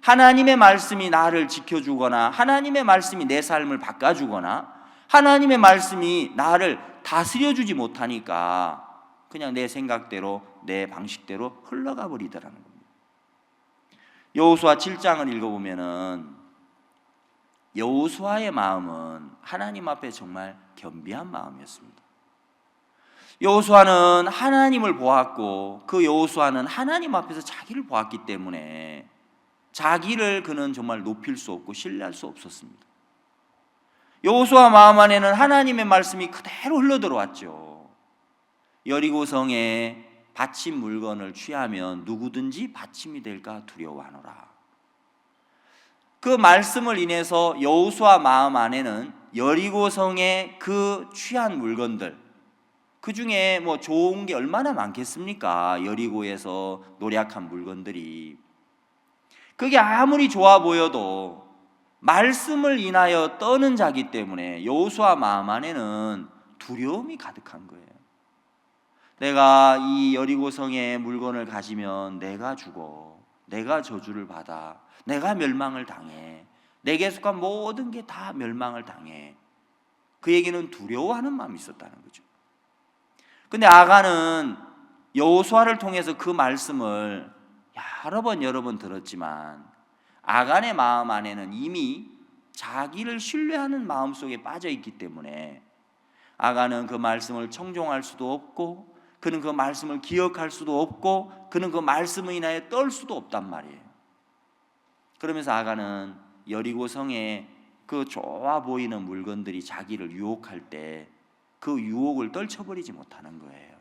하나님의 말씀이 나를 지켜주거나 하나님의 말씀이 내 삶을 바꿔주거나 하나님의 말씀이 나를 다스려주지 못하니까 그냥 내 생각대로 내 방식대로 흘러가 버리더라는 겁니다. 여호수아 7장을 읽어보면은 여호수아의 마음은 하나님 앞에 정말 겸비한 마음이었습니다. 여호수아는 하나님을 보았고 그 여호수아는 하나님 앞에서 자기를 보았기 때문에 자기를 그는 정말 높일 수 없고 신뢰할 수 없었습니다. 여호수아 마음 안에는 하나님의 말씀이 그대로 흘러들어왔죠. 여리고성에 바친 물건을 취하면 누구든지 바침이 될까 두려워하노라. 그 말씀을 인해서 여호수아 마음 안에는 여리고성의 그 취한 물건들, 그 중에 뭐 좋은 게 얼마나 많겠습니까? 여리고에서 노략한 물건들이. 그게 아무리 좋아 보여도 말씀을 인하여 떠는 자기 때문에 여호수아 마음 안에는 두려움이 가득한 거예요. 내가 이 여리고성의 물건을 가지면 내가 죽어, 내가 저주를 받아, 내가 멸망을 당해, 내게 속한 모든 게 다 멸망을 당해. 그 얘기는 두려워하는 마음이 있었다는 거죠. 근데 아간은 여호수아를 통해서 그 말씀을 여러 번 들었지만 아간의 마음 안에는 이미 자기를 신뢰하는 마음 속에 빠져 있기 때문에 아간은 그 말씀을 청종할 수도 없고 그는 그 말씀을 기억할 수도 없고 그는 그 말씀을 인하여 떨 수도 없단 말이에요. 그러면서 아간은 여리고성에 그 좋아 보이는 물건들이 자기를 유혹할 때 그 유혹을 떨쳐버리지 못하는 거예요.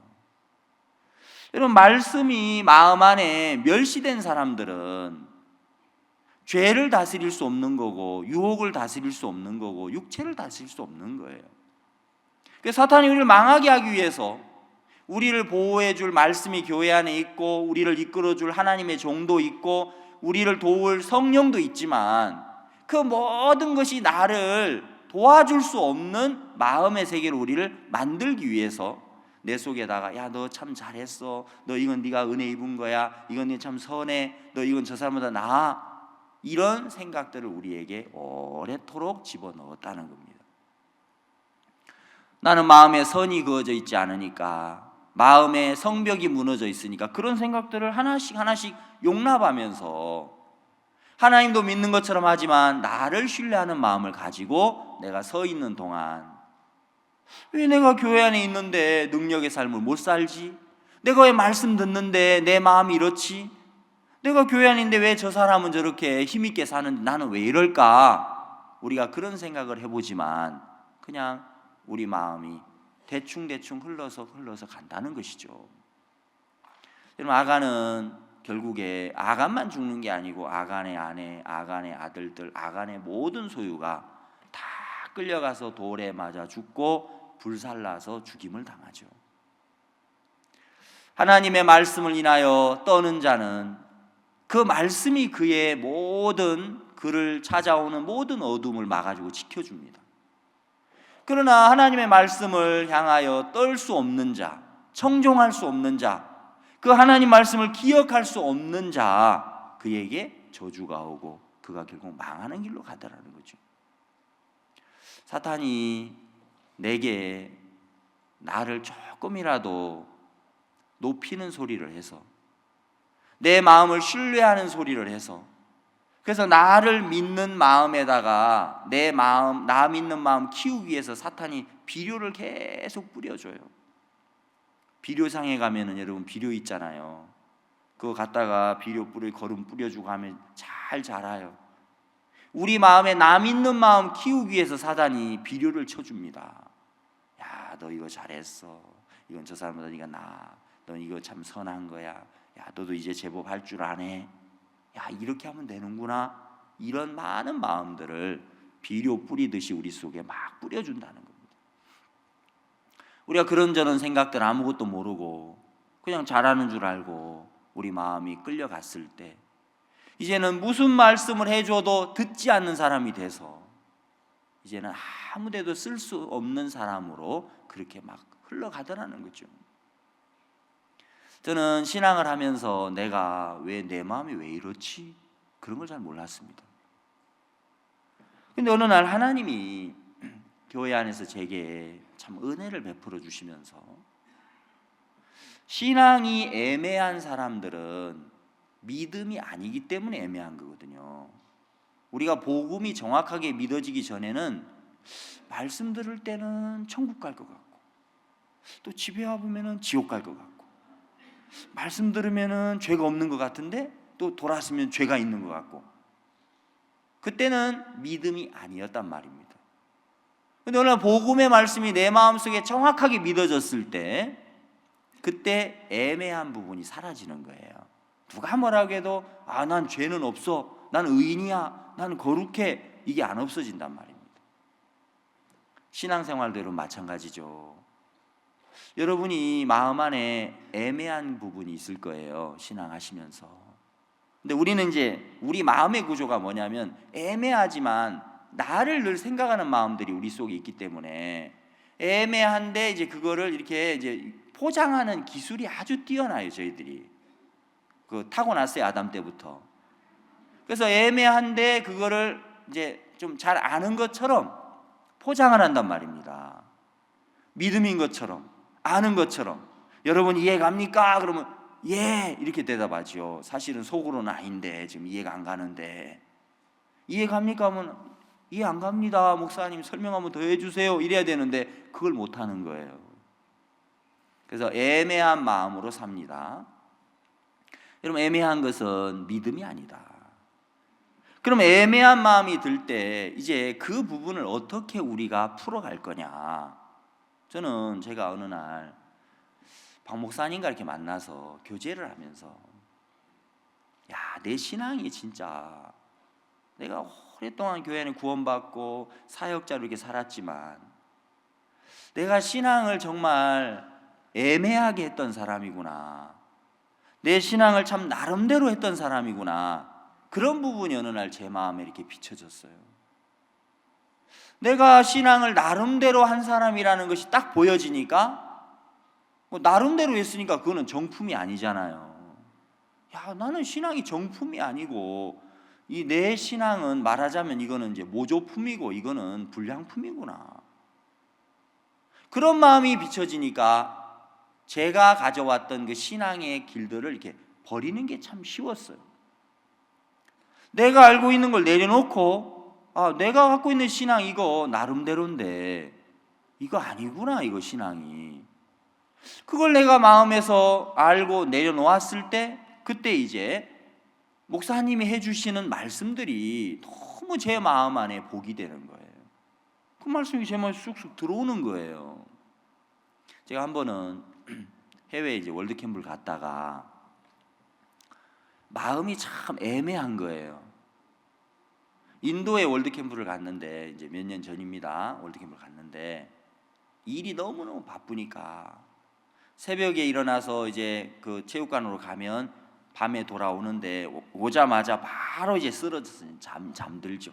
여러분, 말씀이 마음 안에 멸시된 사람들은 죄를 다스릴 수 없는 거고 유혹을 다스릴 수 없는 거고 육체를 다스릴 수 없는 거예요. 그래서 사탄이 우리를 망하게 하기 위해서 우리를 보호해 줄 말씀이 교회 안에 있고 우리를 이끌어 줄 하나님의 종도 있고 우리를 도울 성령도 있지만 그 모든 것이 나를 도와줄 수 없는 마음의 세계로 우리를 만들기 위해서 내 속에다가 야, 너 참 잘했어, 너 이건 네가 은혜 입은 거야, 이건 네 참 선해, 너 이건 저 사람보다 나아, 이런 생각들을 우리에게 오래도록 집어넣었다는 겁니다. 나는 마음에 선이 그어져 있지 않으니까, 마음에 성벽이 무너져 있으니까 그런 생각들을 하나씩 용납하면서 하나님도 믿는 것처럼 하지만 나를 신뢰하는 마음을 가지고 내가 서 있는 동안 왜 내가 교회 안에 있는데 능력의 삶을 못 살지? 내가 왜 말씀 듣는데 내 마음이 이렇지? 내가 교회 안에 있는데 왜 저 사람은 저렇게 힘있게 사는데 나는 왜 이럴까? 우리가 그런 생각을 해보지만 그냥 우리 마음이 대충 흘러서 간다는 것이죠. 여러분, 아간은 결국에 아간만 죽는 게 아니고 아간의 아내, 아간의 아들들, 아간의 모든 소유가 다 끌려가서 돌에 맞아 죽고 불살라서 죽임을 당하죠. 하나님의 말씀을 인하여 떠는 자는 그 말씀이 그의 모든 그를 찾아오는 모든 어둠을 막아주고 지켜줍니다. 그러나 하나님의 말씀을 향하여 떨 수 없는 자, 청종할 수 없는 자, 그 하나님 말씀을 기억할 수 없는 자, 그에게 저주가 오고 그가 결국 망하는 길로 가더라는 거죠. 사탄이 내게 나를 조금이라도 높이는 소리를 해서 내 마음을 신뢰하는 소리를 해서 그래서 나를 믿는 마음에다가 내 마음, 나 믿는 마음 키우기 위해서 사탄이 비료를 계속 뿌려줘요. 비료상에 가면은 여러분 비료 있잖아요. 그거 갖다가 비료 거름 뿌려주고 하면 잘 자라요. 우리 마음에 나 믿는 마음 키우기 위해서 사단이 비료를 쳐줍니다. 야, 너 이거 잘했어. 이건 저 사람보다 네가 나아. 너 이거 참 선한 거야. 야, 너도 이제 제법 할 줄 아네. 야, 이렇게 하면 되는구나. 이런 많은 마음들을 비료 뿌리듯이 우리 속에 막 뿌려준다는 겁니다. 우리가 그런저런 생각들 아무것도 모르고 그냥 잘하는 줄 알고 우리 마음이 끌려갔을 때 이제는 무슨 말씀을 해줘도 듣지 않는 사람이 돼서 이제는 아무데도 쓸 수 없는 사람으로 그렇게 막 흘러가더라는 거죠. 저는 신앙을 하면서 내가 왜 내 마음이 왜 이렇지? 그런 걸 잘 몰랐습니다. 근데 어느 날 하나님이 교회 안에서 제게 참 은혜를 베풀어 주시면서 신앙이 애매한 사람들은 믿음이 아니기 때문에 애매한 거거든요. 우리가 복음이 정확하게 믿어지기 전에는 말씀 들을 때는 천국 갈 것 같고 또 집에 와보면 지옥 갈 것 같고 말씀 들으면 죄가 없는 것 같은데 또 돌아서면 죄가 있는 것 같고 그때는 믿음이 아니었단 말입니다. 그런데 오늘 복음의 말씀이 내 마음속에 정확하게 믿어졌을 때 그때 애매한 부분이 사라지는 거예요. 누가 뭐라고 해도 난 죄는 없어, 난 의인이야, 난 거룩해, 이게 안 없어진단 말입니다. 신앙생활도 마찬가지죠. 여러분이 마음 안에 애매한 부분이 있을 거예요, 신앙하시면서. 근데 우리는 이제 우리 마음의 구조가 뭐냐면 애매하지만 나를 늘 생각하는 마음들이 우리 속에 있기 때문에 애매한데 이제 그거를 이렇게 이제 포장하는 기술이 아주 뛰어나요. 저희들이 그 타고났어요, 아담 때부터. 그래서 애매한데 그거를 이제 좀 잘 아는 것처럼 포장을 한단 말입니다. 믿음인 것처럼, 아는 것처럼. 여러분 이해 갑니까? 그러면 예, 이렇게 대답하죠. 사실은 속으로는 아닌데 지금 이해가 안 가는데 이해 갑니까? 하면 이해 안 갑니다. 목사님 설명 한번 더 해주세요. 이래야 되는데 그걸 못 하는 거예요. 그래서 애매한 마음으로 삽니다. 여러분 애매한 것은 믿음이 아니다. 그럼 애매한 마음이 들 때 이제 그 부분을 어떻게 우리가 풀어갈 거냐. 저는 제가 어느 날 박 목사님과 이렇게 만나서 교제를 하면서 내 신앙이 진짜 내가 오랫동안 교회는 구원받고 사역자로 이렇게 살았지만 내가 신앙을 정말 애매하게 했던 사람이구나. 내 신앙을 참 나름대로 했던 사람이구나. 그런 부분이 어느 날 제 마음에 이렇게 비춰졌어요. 내가 신앙을 나름대로 한 사람이라는 것이 딱 보여지니까 나름대로 했으니까 그거는 정품이 아니잖아요. 나는 신앙이 정품이 아니고 이 내 신앙은 말하자면 이거는 이제 모조품이고 이거는 불량품이구나. 그런 마음이 비춰지니까 제가 가져왔던 그 신앙의 길들을 이렇게 버리는 게 참 쉬웠어요. 내가 알고 있는 걸 내려놓고 내가 갖고 있는 신앙 이거 나름대로인데 이거 아니구나, 이거 신앙이. 그걸 내가 마음에서 알고 내려놓았을 때 그때 이제 목사님이 해주시는 말씀들이 너무 제 마음 안에 복이 되는 거예요. 그 말씀이 제 마음에 쑥쑥 들어오는 거예요. 제가 한 번은 해외에 이제 월드캠프를 갔다가 마음이 참 애매한 거예요. 인도에 월드캠프를 갔는데 이제 몇 년 전입니다. 월드캠프를 갔는데 일이 너무너무 바쁘니까 새벽에 일어나서 이제 그 체육관으로 가면 밤에 돌아오는데 오자마자 바로 이제 쓰러져서 잠들죠.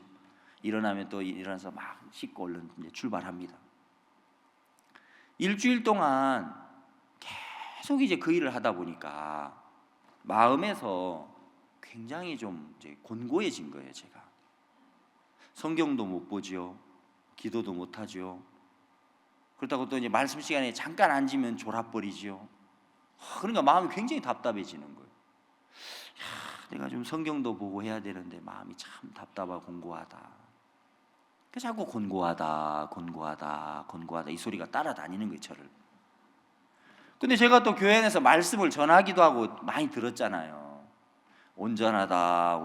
일어나면 또 일어나서 막 씻고 얼른 이제 출발합니다. 일주일 동안 계속 이제 그 일을 하다 보니까 마음에서 굉장히 좀 이제 곤고해진 거예요. 제가 성경도 못 보지요, 기도도 못 하죠. 그렇다고 또 이제 말씀 시간에 잠깐 앉으면 졸아버리지요. 그러니까 마음이 굉장히 답답해지는 거예요. 내가 좀 성경도 보고 해야 되는데 마음이 참 답답하고 곤고하다. 그래서 자꾸 곤고하다 이 소리가 따라다니는 거예요, 저를. 근데 제가 또 교회 안에서 말씀을 전하기도 하고 많이 들었잖아요. 온전하다.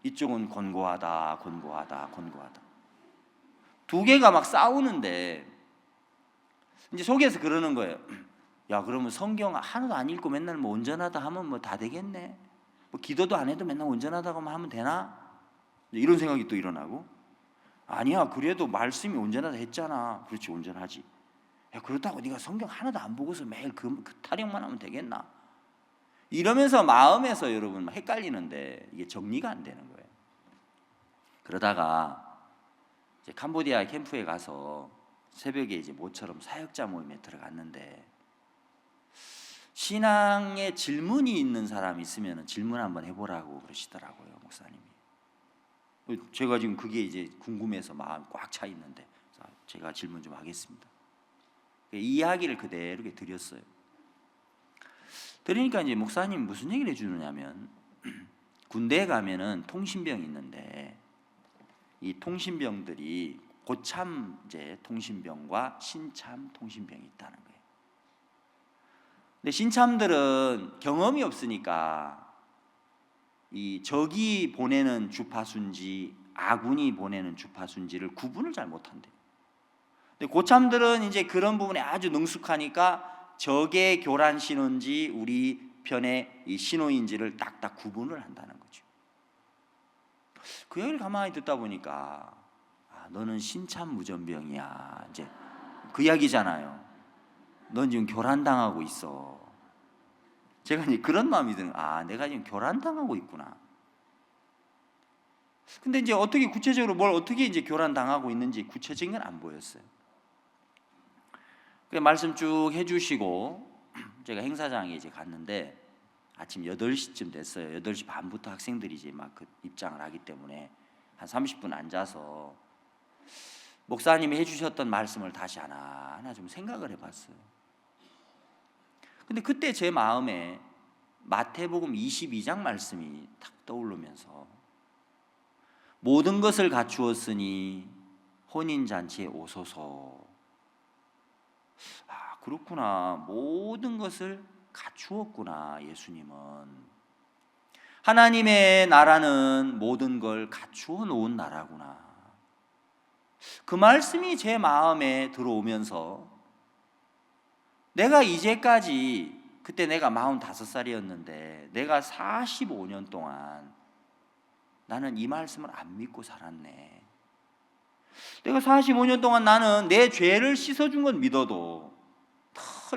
이쪽은 곤고하다. 두 개가 막 싸우는데 이제 속에서 그러는 거예요. 그러면 성경 하나도 안 읽고 맨날 뭐 온전하다 하면 뭐 다 되겠네. 뭐 기도도 안 해도 맨날 온전하다고 하면 되나? 이런 생각이 또 일어나고, 아니야, 그래도 말씀이 온전하다 했잖아. 그렇지, 온전하지. 그렇다고 네가 성경 하나도 안 보고서 매일 그 타령만 하면 되겠나? 이러면서 마음에서 여러분 헷갈리는데 이게 정리가 안 되는 거예요. 그러다가 이제 캄보디아 캠프에 가서 새벽에 이제 모처럼 사역자 모임에 들어갔는데 신앙에 질문이 있는 사람이 있으면 질문 한번 해보라고 그러시더라고요, 목사님이. 제가 지금 그게 이제 궁금해서 마음 꽉 차 있는데, 자, 제가 질문 좀 하겠습니다. 이 이야기를 그대로 이렇게 드렸어요. 그러니까 이제 목사님 무슨 얘기를 해주느냐면, 군대에 가면은 통신병이 있는데 이 통신병들이 고참 이제 통신병과 신참 통신병이 있다는 거예요. 근데 신참들은 경험이 없으니까 이 적이 보내는 주파수인지 아군이 보내는 주파수인지를 구분을 잘 못한대요. 근데 고참들은 이제 그런 부분에 아주 능숙하니까 적의 교란 신호인지 우리 편의 이 신호인지를 딱딱 구분을 한다는 거죠. 그 얘기를 가만히 듣다 보니까 너는 신참 무전병이야. 이제 그 이야기잖아요. 넌 지금 교란당하고 있어. 제가 이제 그런 마음이 드는, 내가 지금 교란당하고 있구나. 근데 이제 어떻게 구체적으로 뭘 어떻게 이제 교란당하고 있는지 구체적인 건 안 보였어요. 그 말씀 쭉 해주시고 제가 행사장에 이제 갔는데 아침 8시쯤 됐어요. 8시 반부터 학생들이 이제 막 그 입장을 하기 때문에 한 30분 앉아서 목사님이 해주셨던 말씀을 다시 하나하나 좀 생각을 해봤어요. 근데 그때 제 마음에 마태복음 22장 말씀이 탁 떠오르면서 모든 것을 갖추었으니 혼인잔치에 오소서. 그렇구나. 모든 것을 갖추었구나. 예수님은 하나님의 나라는 모든 걸 갖추어 놓은 나라구나. 그 말씀이 제 마음에 들어오면서 내가 이제까지, 그때 내가 45살이었는데 내가 45년 동안 나는 이 말씀을 안 믿고 살았네. 내가 45년 동안 나는 내 죄를 씻어준 건 믿어도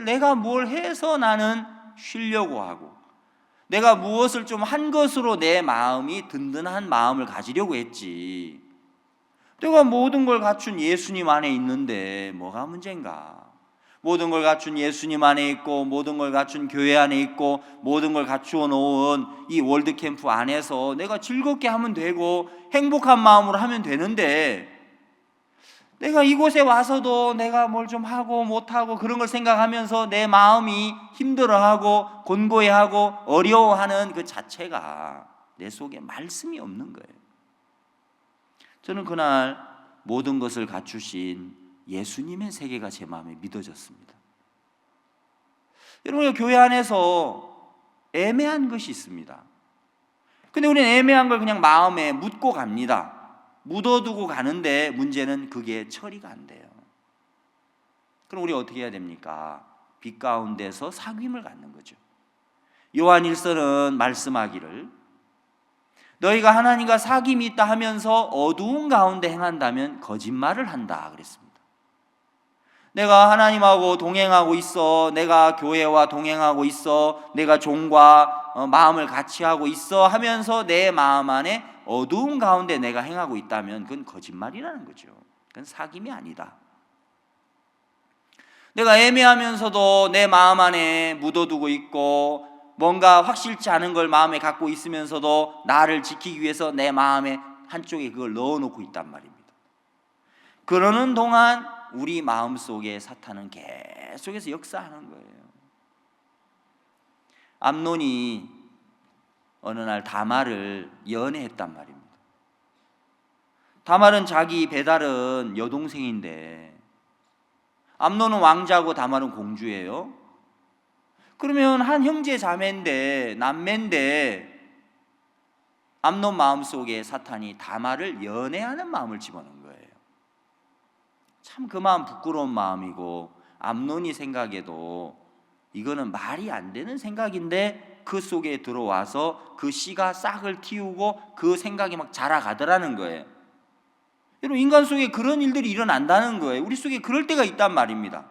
내가 뭘 해서 나는 쉬려고 하고 내가 무엇을 좀 한 것으로 내 마음이 든든한 마음을 가지려고 했지. 내가 모든 걸 갖춘 예수님 안에 있는데 뭐가 문제인가? 모든 걸 갖춘 예수님 안에 있고 모든 걸 갖춘 교회 안에 있고 모든 걸 갖추어 놓은 이 월드캠프 안에서 내가 즐겁게 하면 되고 행복한 마음으로 하면 되는데, 내가 이곳에 와서도 내가 뭘 좀 하고 못하고 그런 걸 생각하면서 내 마음이 힘들어하고 곤고해하고 어려워하는 그 자체가 내 속에 말씀이 없는 거예요. 저는 그날 모든 것을 갖추신 예수님의 세계가 제 마음에 믿어졌습니다. 여러분, 교회 안에서 애매한 것이 있습니다. 근데 우리는 애매한 걸 그냥 마음에 묻고 갑니다. 묻어두고 가는데 문제는 그게 처리가 안 돼요. 그럼 우리 어떻게 해야 됩니까? 빛 가운데서 사귐을 갖는 거죠. 요한 1서는 말씀하기를 너희가 하나님과 사귐이 있다 하면서 어두운 가운데 행한다면 거짓말을 한다 그랬습니다. 내가 하나님하고 동행하고 있어, 내가 교회와 동행하고 있어, 내가 종과 마음을 같이 하고 있어 하면서 내 마음 안에 어두운 가운데 내가 행하고 있다면 그건 거짓말이라는 거죠. 그건 사귐이 아니다. 내가 애매하면서도 내 마음 안에 묻어두고 있고 뭔가 확실치 않은 걸 마음에 갖고 있으면서도 나를 지키기 위해서 내 마음에 한쪽에 그걸 넣어놓고 있단 말입니다. 그러는 동안 우리 마음속에 사탄은 계속해서 역사하는 거예요. 암논이 어느 날 다말을 연애했단 말입니다. 다말은 자기 배달은 여동생인데 암논은 왕자고 다말은 공주예요. 그러면 한 형제 자매인데 남매인데 암논 마음속에 사탄이 다말을 연애하는 마음을 집어넣은 거예요. 참 그 마음 부끄러운 마음이고 암논이 생각해도 이거는 말이 안 되는 생각인데 그 속에 들어와서 그 씨가 싹을 틔우고 그 생각이 막 자라가더라는 거예요. 여러분, 인간 속에 그런 일들이 일어난다는 거예요. 우리 속에 그럴 때가 있단 말입니다.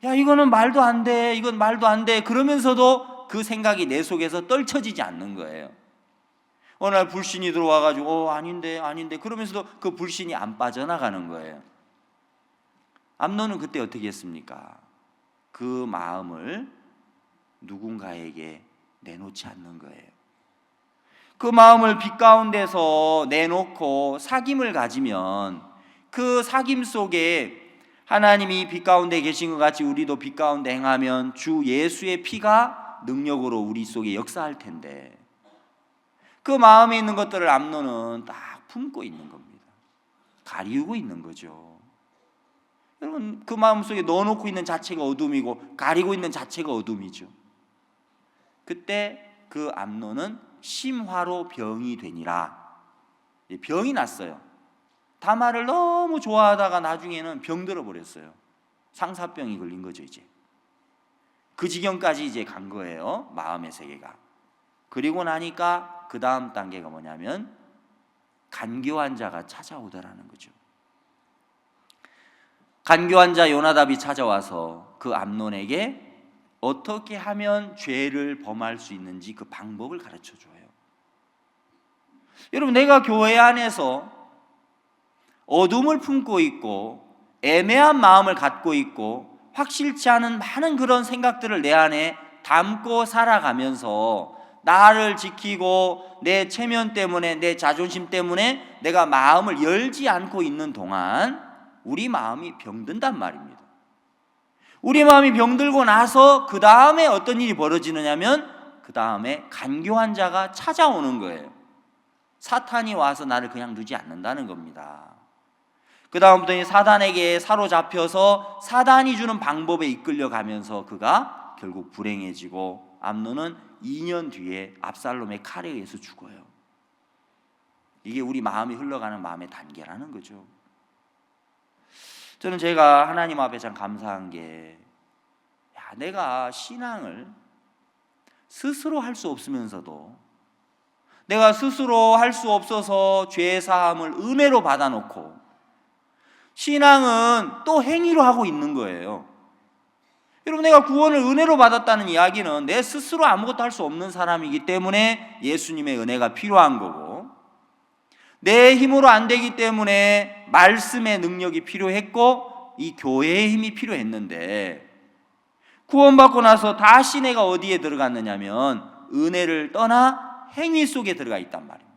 야, 이거는 말도 안 돼, 이건 말도 안 돼, 그러면서도 그 생각이 내 속에서 떨쳐지지 않는 거예요. 어느 날 불신이 들어와가지고 아닌데 그러면서도 그 불신이 안 빠져나가는 거예요. 암논은 그때 어떻게 했습니까? 그 마음을 누군가에게 내놓지 않는 거예요. 그 마음을 빛 가운데서 내놓고 사귐을 가지면 그 사귐 속에 하나님이 빛 가운데 계신 것 같이 우리도 빛 가운데 행하면 주 예수의 피가 능력으로 우리 속에 역사할 텐데, 그 마음에 있는 것들을 암논은 딱 품고 있는 겁니다. 가리우고 있는 거죠. 여러분, 그 마음속에 넣어놓고 있는 자체가 어둠이고 가리고 있는 자체가 어둠이죠. 그때 그 암논은 심화로 병이 되니라. 병이 났어요. 다말을 너무 좋아하다가 나중에는 병들어 버렸어요. 상사병이 걸린 거죠. 이제 그 지경까지 이제 간 거예요, 마음의 세계가. 그리고 나니까 그 다음 단계가 뭐냐면 간교한 자가 찾아오더라는 거죠. 간교한 자 요나답이 찾아와서 그 암논에게 어떻게 하면 죄를 범할 수 있는지 그 방법을 가르쳐 줘요. 여러분, 내가 교회 안에서 어둠을 품고 있고 애매한 마음을 갖고 있고 확실치 않은 많은 그런 생각들을 내 안에 담고 살아가면서 나를 지키고 내 체면 때문에, 내 자존심 때문에 내가 마음을 열지 않고 있는 동안 우리 마음이 병든단 말입니다. 우리 마음이 병들고 나서 그 다음에 어떤 일이 벌어지느냐면 그 다음에 간교한 자가 찾아오는 거예요. 사탄이 와서 나를 그냥 두지 않는다는 겁니다. 그 다음부터 사단에게 사로잡혀서 사단이 주는 방법에 이끌려가면서 그가 결국 불행해지고 암논은 2년 뒤에 압살롬의 칼에 의해서 죽어요. 이게 우리 마음이 흘러가는 마음의 단계라는 거죠. 저는 제가 하나님 앞에 참 감사한 게, 내가 신앙을 스스로 할 수 없으면서도 내가 스스로 할 수 없어서 죄 사함을 은혜로 받아놓고 신앙은 또 행위로 하고 있는 거예요. 여러분, 내가 구원을 은혜로 받았다는 이야기는 내 스스로 아무것도 할 수 없는 사람이기 때문에 예수님의 은혜가 필요한 거고, 내 힘으로 안 되기 때문에 말씀의 능력이 필요했고 이 교회의 힘이 필요했는데, 구원받고 나서 다시 내가 어디에 들어갔느냐면 은혜를 떠나 행위 속에 들어가 있단 말입니다.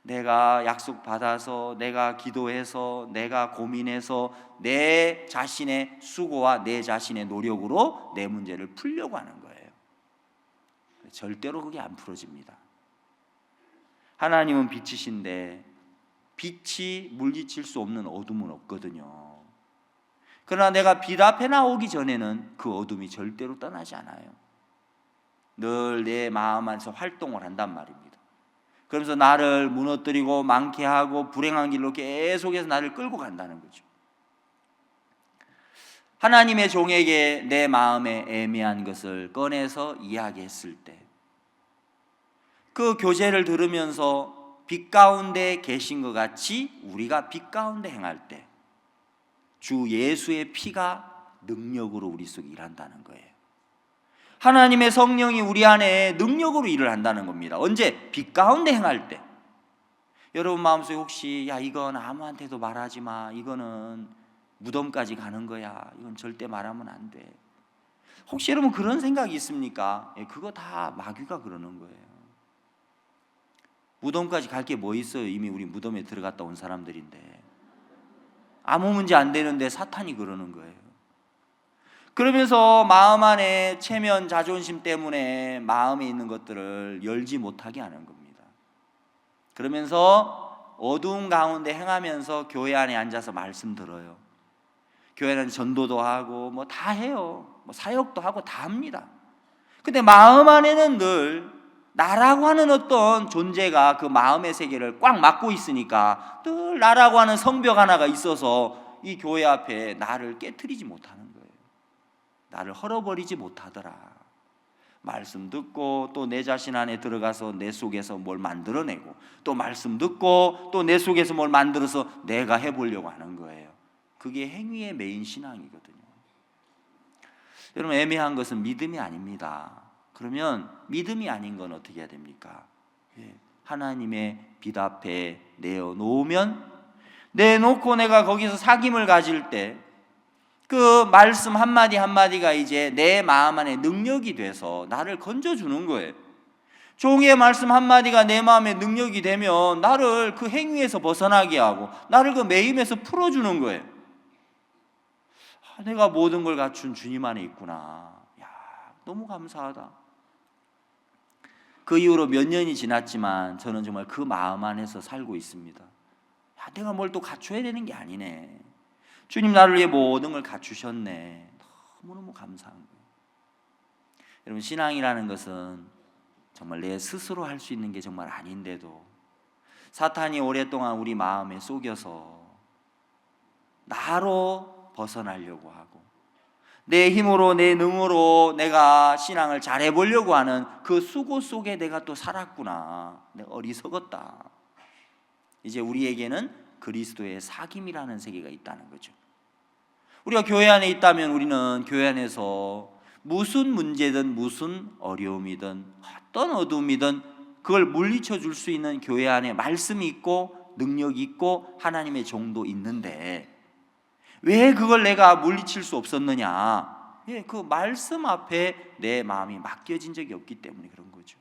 내가 약속 받아서, 내가 기도해서, 내가 고민해서 내 자신의 수고와 내 자신의 노력으로 내 문제를 풀려고 하는 거예요. 절대로 그게 안 풀어집니다. 하나님은 빛이신데 빛이 물리칠 수 없는 어둠은 없거든요. 그러나 내가 빛 앞에 나오기 전에는 그 어둠이 절대로 떠나지 않아요. 늘 내 마음 안에서 활동을 한단 말입니다. 그러면서 나를 무너뜨리고 망케하고 불행한 길로 계속해서 나를 끌고 간다는 거죠. 하나님의 종에게 내 마음에 애매한 것을 꺼내서 이야기했을 때, 그 교제를 들으면서 빛 가운데 계신 것 같이 우리가 빛 가운데 행할 때 주 예수의 피가 능력으로 우리 속에 일한다는 거예요. 하나님의 성령이 우리 안에 능력으로 일을 한다는 겁니다. 언제? 빛 가운데 행할 때. 여러분 마음속에 혹시 이건 아무한테도 말하지 마, 이거는 무덤까지 가는 거야, 이건 절대 말하면 안 돼, 혹시 여러분 그런 생각이 있습니까? 그거 다 마귀가 그러는 거예요. 무덤까지 갈 게 뭐 있어요? 이미 우리 무덤에 들어갔다 온 사람들인데 아무 문제 안 되는데 사탄이 그러는 거예요. 그러면서 마음 안에 체면, 자존심 때문에 마음에 있는 것들을 열지 못하게 하는 겁니다. 그러면서 어두운 가운데 행하면서 교회 안에 앉아서 말씀 들어요. 교회 안에 전도도 하고 뭐 다 해요. 뭐 사역도 하고 다 합니다. 근데 마음 안에는 늘 나라고 하는 어떤 존재가 그 마음의 세계를 꽉 막고 있으니까 늘 나라고 하는 성벽 하나가 있어서 이 교회 앞에 나를 깨트리지 못하는 거예요. 나를 헐어버리지 못하더라. 말씀 듣고 또 내 자신 안에 들어가서 내 속에서 뭘 만들어내고, 또 말씀 듣고 또 내 속에서 뭘 만들어서 내가 해보려고 하는 거예요. 그게 행위의 메인 신앙이거든요. 여러분, 애매한 것은 믿음이 아닙니다. 그러면 믿음이 아닌 건 어떻게 해야 됩니까? 하나님의 빛 앞에 내어놓으면, 내놓고 내가 거기서 사귐을 가질 때 그 말씀 한마디 한마디가 이제 내 마음 안에 능력이 돼서 나를 건져주는 거예요. 종의 말씀 한마디가 내 마음에 능력이 되면 나를 그 행위에서 벗어나게 하고 나를 그 매임에서 풀어주는 거예요. 내가 모든 걸 갖춘 주님 안에 있구나. 야, 너무 감사하다. 그 이후로 몇 년이 지났지만 저는 정말 그 마음 안에서 살고 있습니다. 야, 내가 뭘 또 갖춰야 되는 게 아니네. 주님 나를 위해 모든 걸 갖추셨네. 너무너무 감사한 거예요. 여러분, 신앙이라는 것은 정말 내 스스로 할 수 있는 게 정말 아닌데도 사탄이 오랫동안 우리 마음에 속여서 나로 벗어나려고 하고 내 힘으로 내 능으로 내가 신앙을 잘해보려고 하는 그 수고 속에 내가 또 살았구나. 내가 어리석었다. 이제 우리에게는 그리스도의 사귐이라는 세계가 있다는 거죠. 우리가 교회 안에 있다면 우리는 교회 안에서 무슨 문제든 무슨 어려움이든 어떤 어둠이든 그걸 물리쳐 줄 수 있는 교회 안에 말씀이 있고 능력이 있고 하나님의 종도 있는데 왜 그걸 내가 물리칠 수 없었느냐? 그 말씀 앞에 내 마음이 맡겨진 적이 없기 때문에 그런 거죠.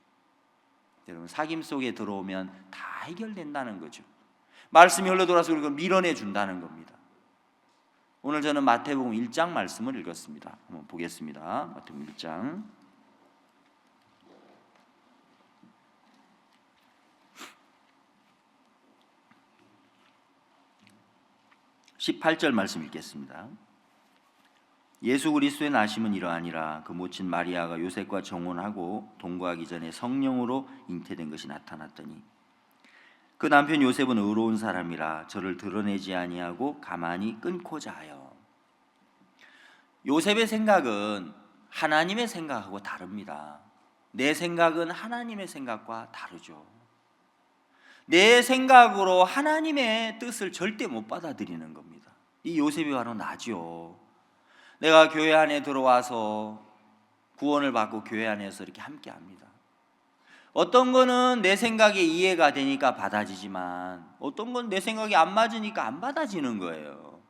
여러분, 사귐 속에 들어오면 다 해결된다는 거죠. 말씀이 흘러들어와서 그걸 밀어내 준다는 겁니다. 오늘 저는 마태복음 1장 말씀을 읽었습니다. 한번 보겠습니다. 마태복음 1장 18절 말씀 읽겠습니다. 예수 그리스도의 나심은 이러하니라. 그 모친 마리아가 요셉과 정혼하고 동거하기 전에 성령으로 잉태된 것이 나타났더니 그 남편 요셉은 의로운 사람이라 저를 드러내지 아니하고 가만히 끊고자 하여. 요셉의 생각은 하나님의 생각하고 다릅니다. 내 생각은 하나님의 생각과 다르죠. 내 생각으로 하나님의 뜻을 절대 못 받아들이는 겁니다. 이 요셉이 바로 나죠. 내가 교회 안에 들어와서 구원을 받고 교회 안에서 이렇게 함께 합니다. 어떤 거는 내 생각에 이해가 되니까 받아지지만 어떤 건 내 생각이 안 맞으니까 안 받아지는 거예요.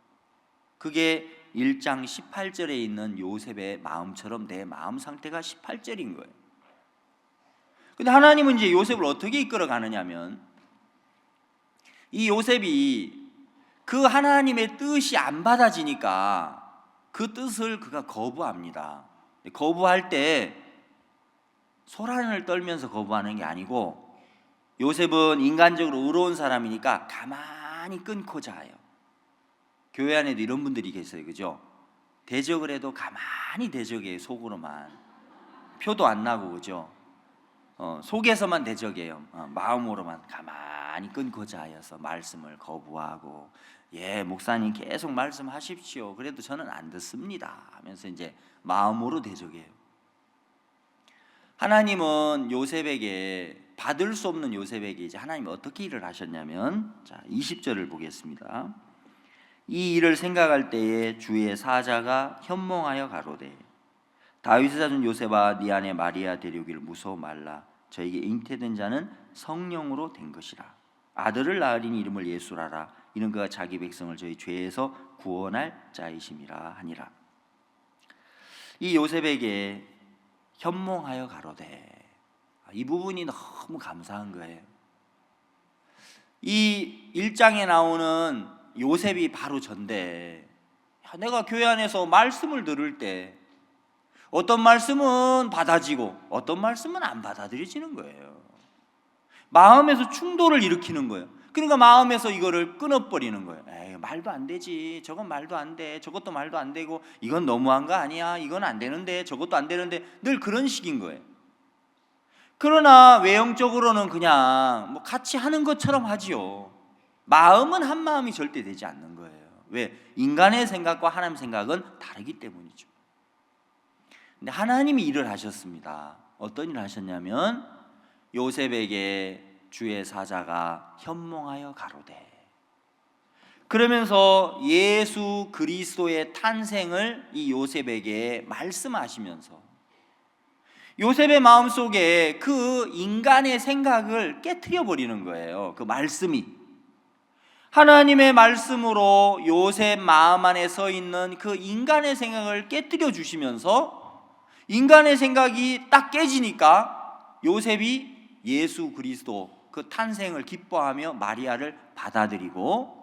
그게 1장 18절에 있는 요셉의 마음처럼 내 마음 상태가 18절인 거예요. 근데 하나님은 이제 요셉을 어떻게 이끌어 가느냐면 이 요셉이 그 하나님의 뜻이 안 받아지니까 그 뜻을 그가 거부합니다. 거부할 때 소란을 떨면서 거부하는 게 아니고 요셉은 인간적으로 의로운 사람이니까 가만히 끊고자 해요. 교회 안에도 이런 분들이 계세요. 그죠? 대적을 해도 가만히 대적해요. 속으로만. 표도 안 나고 그죠? 속에서만 대적해요. 마음으로만 가만히 끊고자 하여서 말씀을 거부하고 목사님 계속 말씀하십시오. 그래도 저는 안 듣습니다 하면서 이제 마음으로 대적해요. 하나님은 요셉에게 받을 수 없는 요셉에게 이제 하나님이 어떻게 일을 하셨냐면 자 20절을 보겠습니다. 이 일을 생각할 때에 주의 사자가 현몽하여 가로되 다윗의 자손 요셉아 네 아내 마리아 데려오기를 무서워 말라. 저에게 잉태된 자는 성령으로 된 것이라. 아들을 낳으리니 이름을 예수라라. 이는 그가 자기 백성을 저희 죄에서 구원할 자이심이라 하니라. 이 요셉에게 현몽하여 가로되 이 부분이 너무 감사한 거예요. 이 1장에 나오는 요셉이 바로 전데 내가 교회 안에서 말씀을 들을 때 어떤 말씀은 받아지고 어떤 말씀은 안 받아들여지는 거예요. 마음에서 충돌을 일으키는 거예요. 그러니까 마음에서 이거를 끊어버리는 거예요. 에이, 말도 안 되지. 저건 말도 안 돼. 저것도 말도 안 되고 이건 너무한 거 아니야. 이건 안 되는데 저것도 안 되는데 늘 그런 식인 거예요. 그러나 외형적으로는 그냥 뭐 같이 하는 것처럼 하지요. 마음은 한 마음이 절대 되지 않는 거예요. 왜? 인간의 생각과 하나님의 생각은 다르기 때문이죠. 근데 하나님이 일을 하셨습니다. 어떤 일을 하셨냐면 요셉에게 주의 사자가 현몽하여 가로되 그러면서 예수 그리스도의 탄생을 이 요셉에게 말씀하시면서 요셉의 마음속에 그 인간의 생각을 깨트려 버리는 거예요. 그 말씀이 하나님의 말씀으로 요셉 마음 안에 서 있는 그 인간의 생각을 깨트려 주시면서 인간의 생각이 딱 깨지니까 요셉이 예수 그리스도 그 탄생을 기뻐하며 마리아를 받아들이고,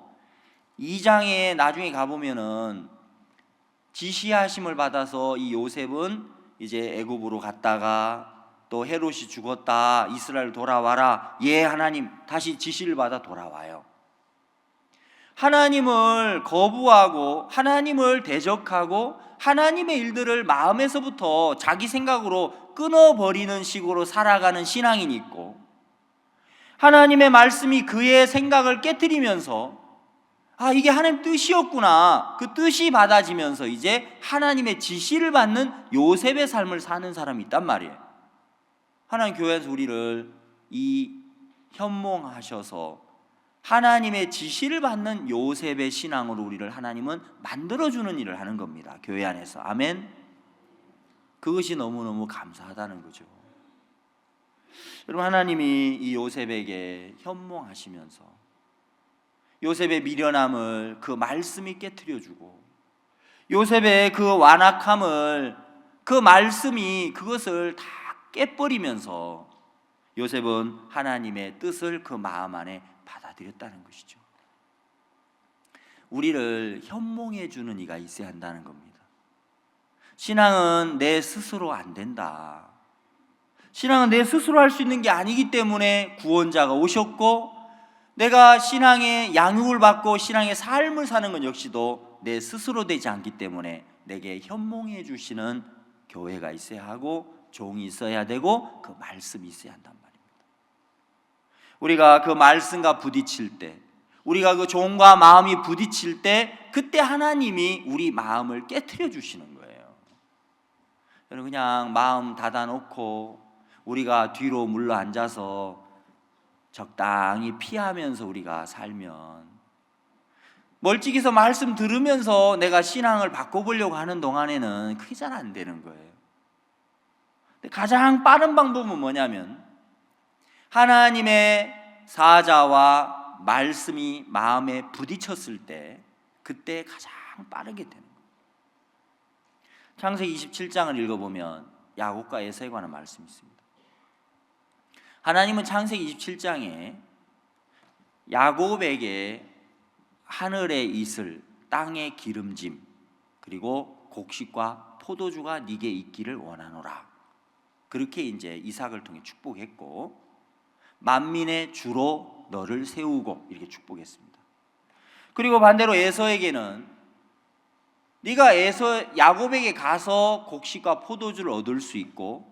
2장에 나중에 가보면은 지시하심을 받아서 이 요셉은 이제 애굽으로 갔다가 또 헤롯이 죽었다, 이스라엘 돌아와라, 예 하나님, 다시 지시를 받아 돌아와요. 하나님을 거부하고 하나님을 대적하고 하나님의 일들을 마음에서부터 자기 생각으로 끊어버리는 식으로 살아가는 신앙인이 있고, 하나님의 말씀이 그의 생각을 깨트리면서 이게 하나님 뜻이었구나, 그 뜻이 받아지면서 이제 하나님의 지시를 받는 요셉의 삶을 사는 사람이 있단 말이에요. 하나님 교회에서 우리를 이 현몽하셔서 하나님의 지시를 받는 요셉의 신앙으로 우리를 하나님은 만들어주는 일을 하는 겁니다, 교회 안에서. 아멘. 그것이 너무너무 감사하다는 거죠. 여러분, 하나님이 이 요셉에게 현몽하시면서 요셉의 미련함을 그 말씀이 깨트려주고, 요셉의 그 완악함을 그 말씀이 그것을 다 깨버리면서 요셉은 하나님의 뜻을 그 마음 안에 받아들였다는 것이죠. 우리를 현몽해 주는 이가 있어야 한다는 겁니다. 신앙은 내 스스로 안 된다. 신앙은 내 스스로 할 수 있는 게 아니기 때문에 구원자가 오셨고, 내가 신앙의 양육을 받고 신앙의 삶을 사는 것 역시도 내 스스로 되지 않기 때문에 내게 현몽해 주시는 교회가 있어야 하고, 종이 있어야 되고, 그 말씀이 있어야 한단 말입니다. 우리가 그 말씀과 부딪힐 때, 우리가 그 종과 마음이 부딪힐 때, 그때 하나님이 우리 마음을 깨트려 주시는 거예요. 여러분, 그냥 마음 닫아놓고 우리가 뒤로 물러 앉아서 적당히 피하면서 우리가 살면, 멀찍이서 말씀 들으면서 내가 신앙을 바꿔보려고 하는 동안에는 그게 잘 안 되는 거예요. 근데 가장 빠른 방법은 뭐냐면, 하나님의 사자와 말씀이 마음에 부딪혔을 때, 그때 가장 빠르게 되는 거예요. 창세기 27장을 읽어보면 야곱과 에사에 관한 말씀이 있습니다. 하나님은 창세기 27장에 야곱에게 하늘의 이슬, 땅의 기름짐, 그리고 곡식과 포도주가 네게 있기를 원하노라, 그렇게 이제 이삭을 통해 축복했고, 만민의 주로 너를 세우고, 이렇게 축복했습니다. 그리고 반대로 에서에게는 네가 야곱에게 가서 곡식과 포도주를 얻을 수 있고,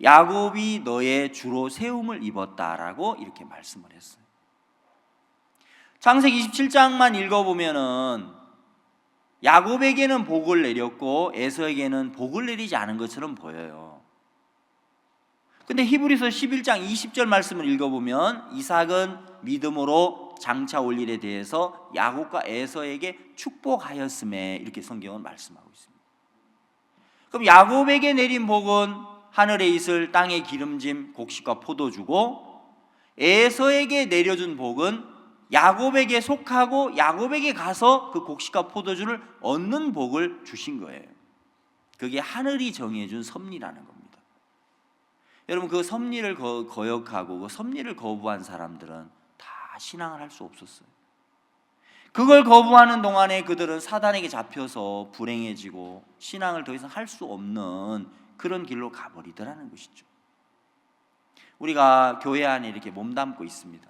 야곱이 너의 주로 세움을 입었다라고 이렇게 말씀을 했어요. 창세기 27장만 읽어보면은 야곱에게는 복을 내렸고 에서에게는 복을 내리지 않은 것처럼 보여요. 근데 히브리서 11장 20절 말씀을 읽어보면 이삭은 믿음으로 장차 올 일에 대해서 야곱과 에서에게 축복하였음에, 이렇게 성경은 말씀하고 있습니다. 그럼 야곱에게 내린 복은 하늘의 이슬, 땅의 기름짐, 곡식과 포도주고, 에서에게 내려준 복은 야곱에게 속하고 야곱에게 가서 그 곡식과 포도주를 얻는 복을 주신 거예요. 그게 하늘이 정해준 섭리라는 겁니다. 여러분, 그 섭리를 거역하고 그 섭리를 거부한 사람들은 다 신앙을 할 수 없었어요. 그걸 거부하는 동안에 그들은 사단에게 잡혀서 불행해지고 신앙을 더 이상 할 수 없는 그런 길로 가버리더라는 것이죠. 우리가 교회 안에 이렇게 몸담고 있습니다.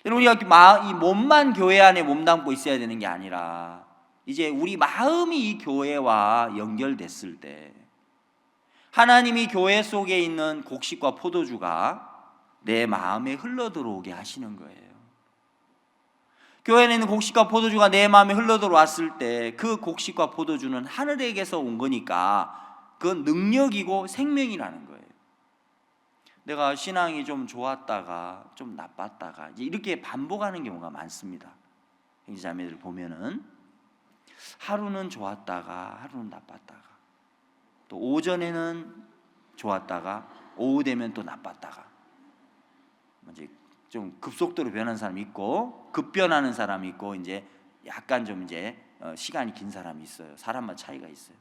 여러분, 우리가 이 몸만 교회 안에 몸담고 있어야 되는 게 아니라, 이제 우리 마음이 이 교회와 연결됐을 때 하나님이 교회 속에 있는 곡식과 포도주가 내 마음에 흘러들어오게 하시는 거예요. 교회에 있는 곡식과 포도주가 내 마음에 흘러들어왔을 때 그 곡식과 포도주는 하늘에게서 온 거니까 그건 능력이고 생명이라는 거예요. 내가 신앙이 좀 좋았다가 좀 나빴다가 이렇게 반복하는 경우가 많습니다. 형제자매들 보면은 하루는 좋았다가 하루는 나빴다가, 또 오전에는 좋았다가 오후 되면 또 나빴다가, 이제 좀 급속도로 변하는 사람이 있고 급변하는 사람이 있고, 이제 약간 좀 이제 시간이 긴 사람이 있어요. 사람마다 차이가 있어요.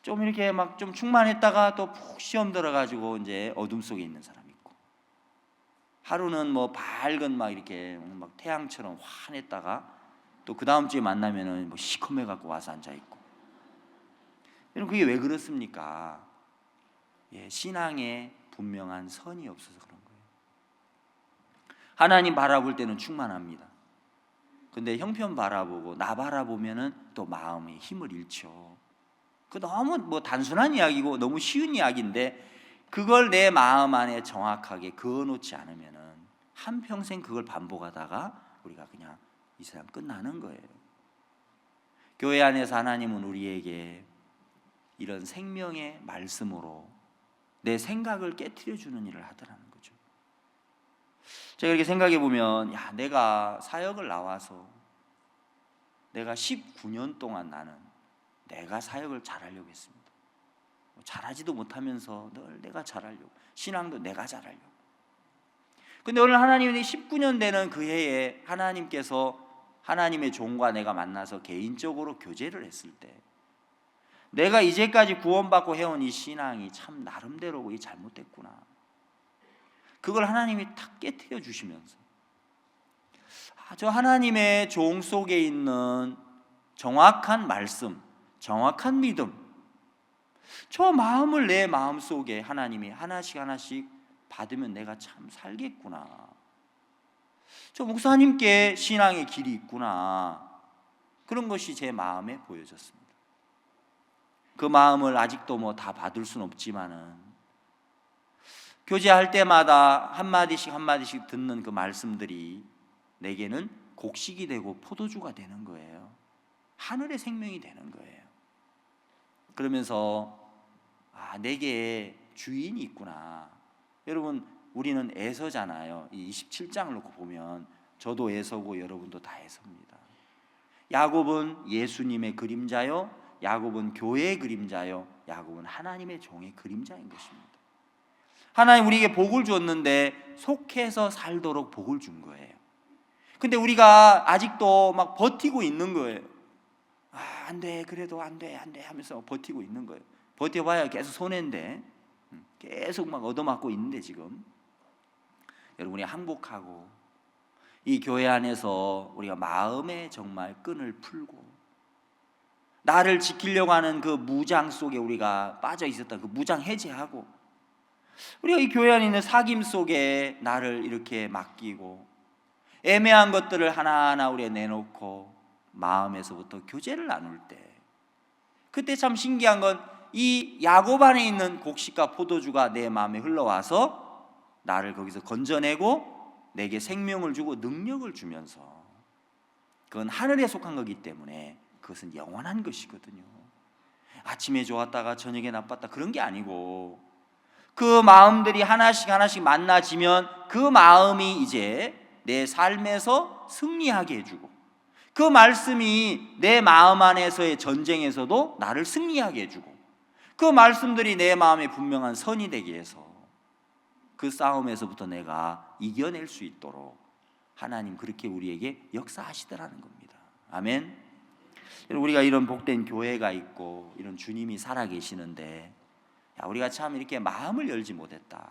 좀 이렇게 막 좀 충만했다가 또 푹 시험 들어가지고 이제 어둠 속에 있는 사람 있고, 하루는 뭐 밝은 막 이렇게 막 태양처럼 환했다가 또 그 다음 주에 만나면은 뭐 시커매 갖고 와서 앉아 있고. 여러분, 그게 왜 그렇습니까? 신앙에 분명한 선이 없어서 그런 거예요. 하나님 바라볼 때는 충만합니다. 근데 형편 바라보고 나 바라보면은 또 마음의 힘을 잃죠. 그 너무 뭐 단순한 이야기고 너무 쉬운 이야기인데, 그걸 내 마음 안에 정확하게 그어놓지 않으면은 한평생 그걸 반복하다가 우리가 그냥 이 세상 끝나는 거예요. 교회 안에서 하나님은 우리에게 이런 생명의 말씀으로 내 생각을 깨트려 주는 일을 하더라는 거죠. 제가 이렇게 생각해 보면, 내가 사역을 나와서 내가 19년 동안 나는 내가 사역을 잘하려고 했습니다. 잘하지도 못하면서 늘 내가 잘하려고, 신앙도 내가 잘하려고. 근데 오늘 하나님이 19년 되는 그 해에 하나님께서 하나님의 종과 내가 만나서 개인적으로 교제를 했을 때, 내가 이제까지 구원받고 해온 이 신앙이 참 나름대로 잘못됐구나, 그걸 하나님이 탁 깨트려 주시면서, 저 하나님의 종 속에 있는 정확한 말씀, 정확한 믿음, 저 마음을 내 마음 속에 하나님이 하나씩 하나씩 받으면 내가 참 살겠구나, 저 목사님께 신앙의 길이 있구나, 그런 것이 제 마음에 보여졌습니다. 그 마음을 아직도 뭐 다 받을 수는 없지만은, 교제할 때마다 한마디씩 한마디씩 듣는 그 말씀들이 내게는 곡식이 되고 포도주가 되는 거예요. 하늘의 생명이 되는 거예요. 그러면서 내게 주인이 있구나. 여러분, 우리는 에서잖아요. 이 27장을 놓고 보면 저도 에서고 여러분도 다 에서입니다. 야곱은 예수님의 그림자요, 야곱은 교회의 그림자요, 야곱은 하나님의 종의 그림자인 것입니다. 하나님 우리에게 복을 주었는데 속해서 살도록 복을 준 거예요. 근데 우리가 아직도 막 버티고 있는 거예요. 안 돼, 그래도 안 돼 하면서 버티고 있는 거예요. 버텨봐야 계속 손해인데, 계속 막 얻어맞고 있는데, 지금 여러분이 항복하고 이 교회 안에서 우리가 마음에 정말 끈을 풀고, 나를 지키려고 하는 그 무장 속에 우리가 빠져 있었던 그 무장 해제하고, 우리가 이 교회 안에 있는 사귐 속에 나를 이렇게 맡기고 애매한 것들을 하나하나 우리가 내놓고 마음에서부터 교제를 나눌 때, 그때 참 신기한 건 이 야곱 안에 있는 곡식과 포도주가 내 마음에 흘러와서 나를 거기서 건져내고 내게 생명을 주고 능력을 주면서, 그건 하늘에 속한 거기 때문에 그것은 영원한 것이거든요. 아침에 좋았다가 저녁에 나빴다, 그런 게 아니고, 그 마음들이 하나씩 하나씩 만나지면 그 마음이 이제 내 삶에서 승리하게 해주고, 그 말씀이 내 마음 안에서의 전쟁에서도 나를 승리하게 해주고, 그 말씀들이 내 마음에 분명한 선이 되게 해서 그 싸움에서부터 내가 이겨낼 수 있도록 하나님 그렇게 우리에게 역사하시더라는 겁니다. 아멘. 우리가 이런 복된 교회가 있고 이런 주님이 살아계시는데, 우리가 참 이렇게 마음을 열지 못했다.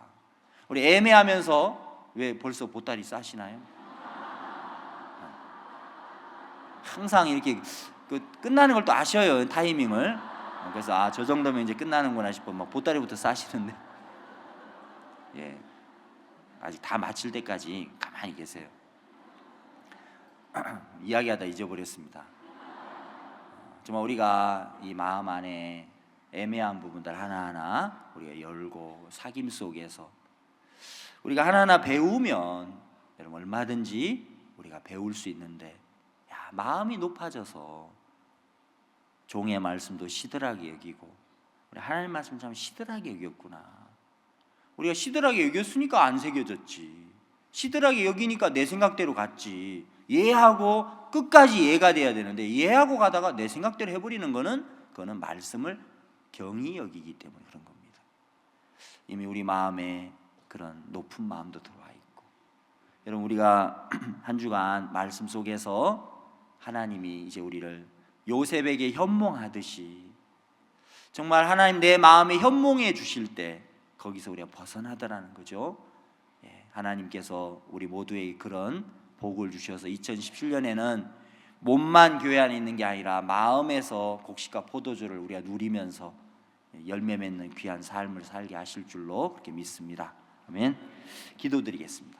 우리 애매하면서 왜 벌써 보따리 싸시나요? 항상 이렇게 끝나는 걸 또 아셔요, 타이밍을. 그래서 저 정도면 이제 끝나는구나 싶어 막 보따리부터 싸시는데, 아직 다 마칠 때까지 가만히 계세요. 이야기하다 잊어버렸습니다. 정말 우리가 이 마음 안에 애매한 부분들 하나하나 우리가 열고 사귐 속에서 우리가 하나하나 배우면, 여러분 얼마든지 우리가 배울 수 있는데, 마음이 높아져서 종의 말씀도 시들하게 여기고, 우리 하나님 말씀 참 시들하게 여겼구나, 우리가 시들하게 여겼으니까 안 새겨졌지, 시들하게 여기니까 내 생각대로 갔지, 이해하고 끝까지 이해가 돼야 되는데 이해하고 가다가 내 생각대로 해버리는 거는, 그거는 말씀을 경히 여기기 때문에 그런 겁니다. 이미 우리 마음에 그런 높은 마음도 들어와 있고, 여러분 우리가 한 주간 말씀 속에서 하나님이 이제 우리를 요셉에게 현몽하듯이 정말 하나님 내 마음에 현몽해 주실 때 거기서 우리가 벗어나더라는 거죠. 하나님께서 우리 모두에게 그런 복을 주셔서 2017년에는 몸만 교회 안에 있는 게 아니라 마음에서 곡식과 포도주를 우리가 누리면서 열매 맺는 귀한 삶을 살게 하실 줄로 그렇게 믿습니다. 아멘. 기도드리겠습니다.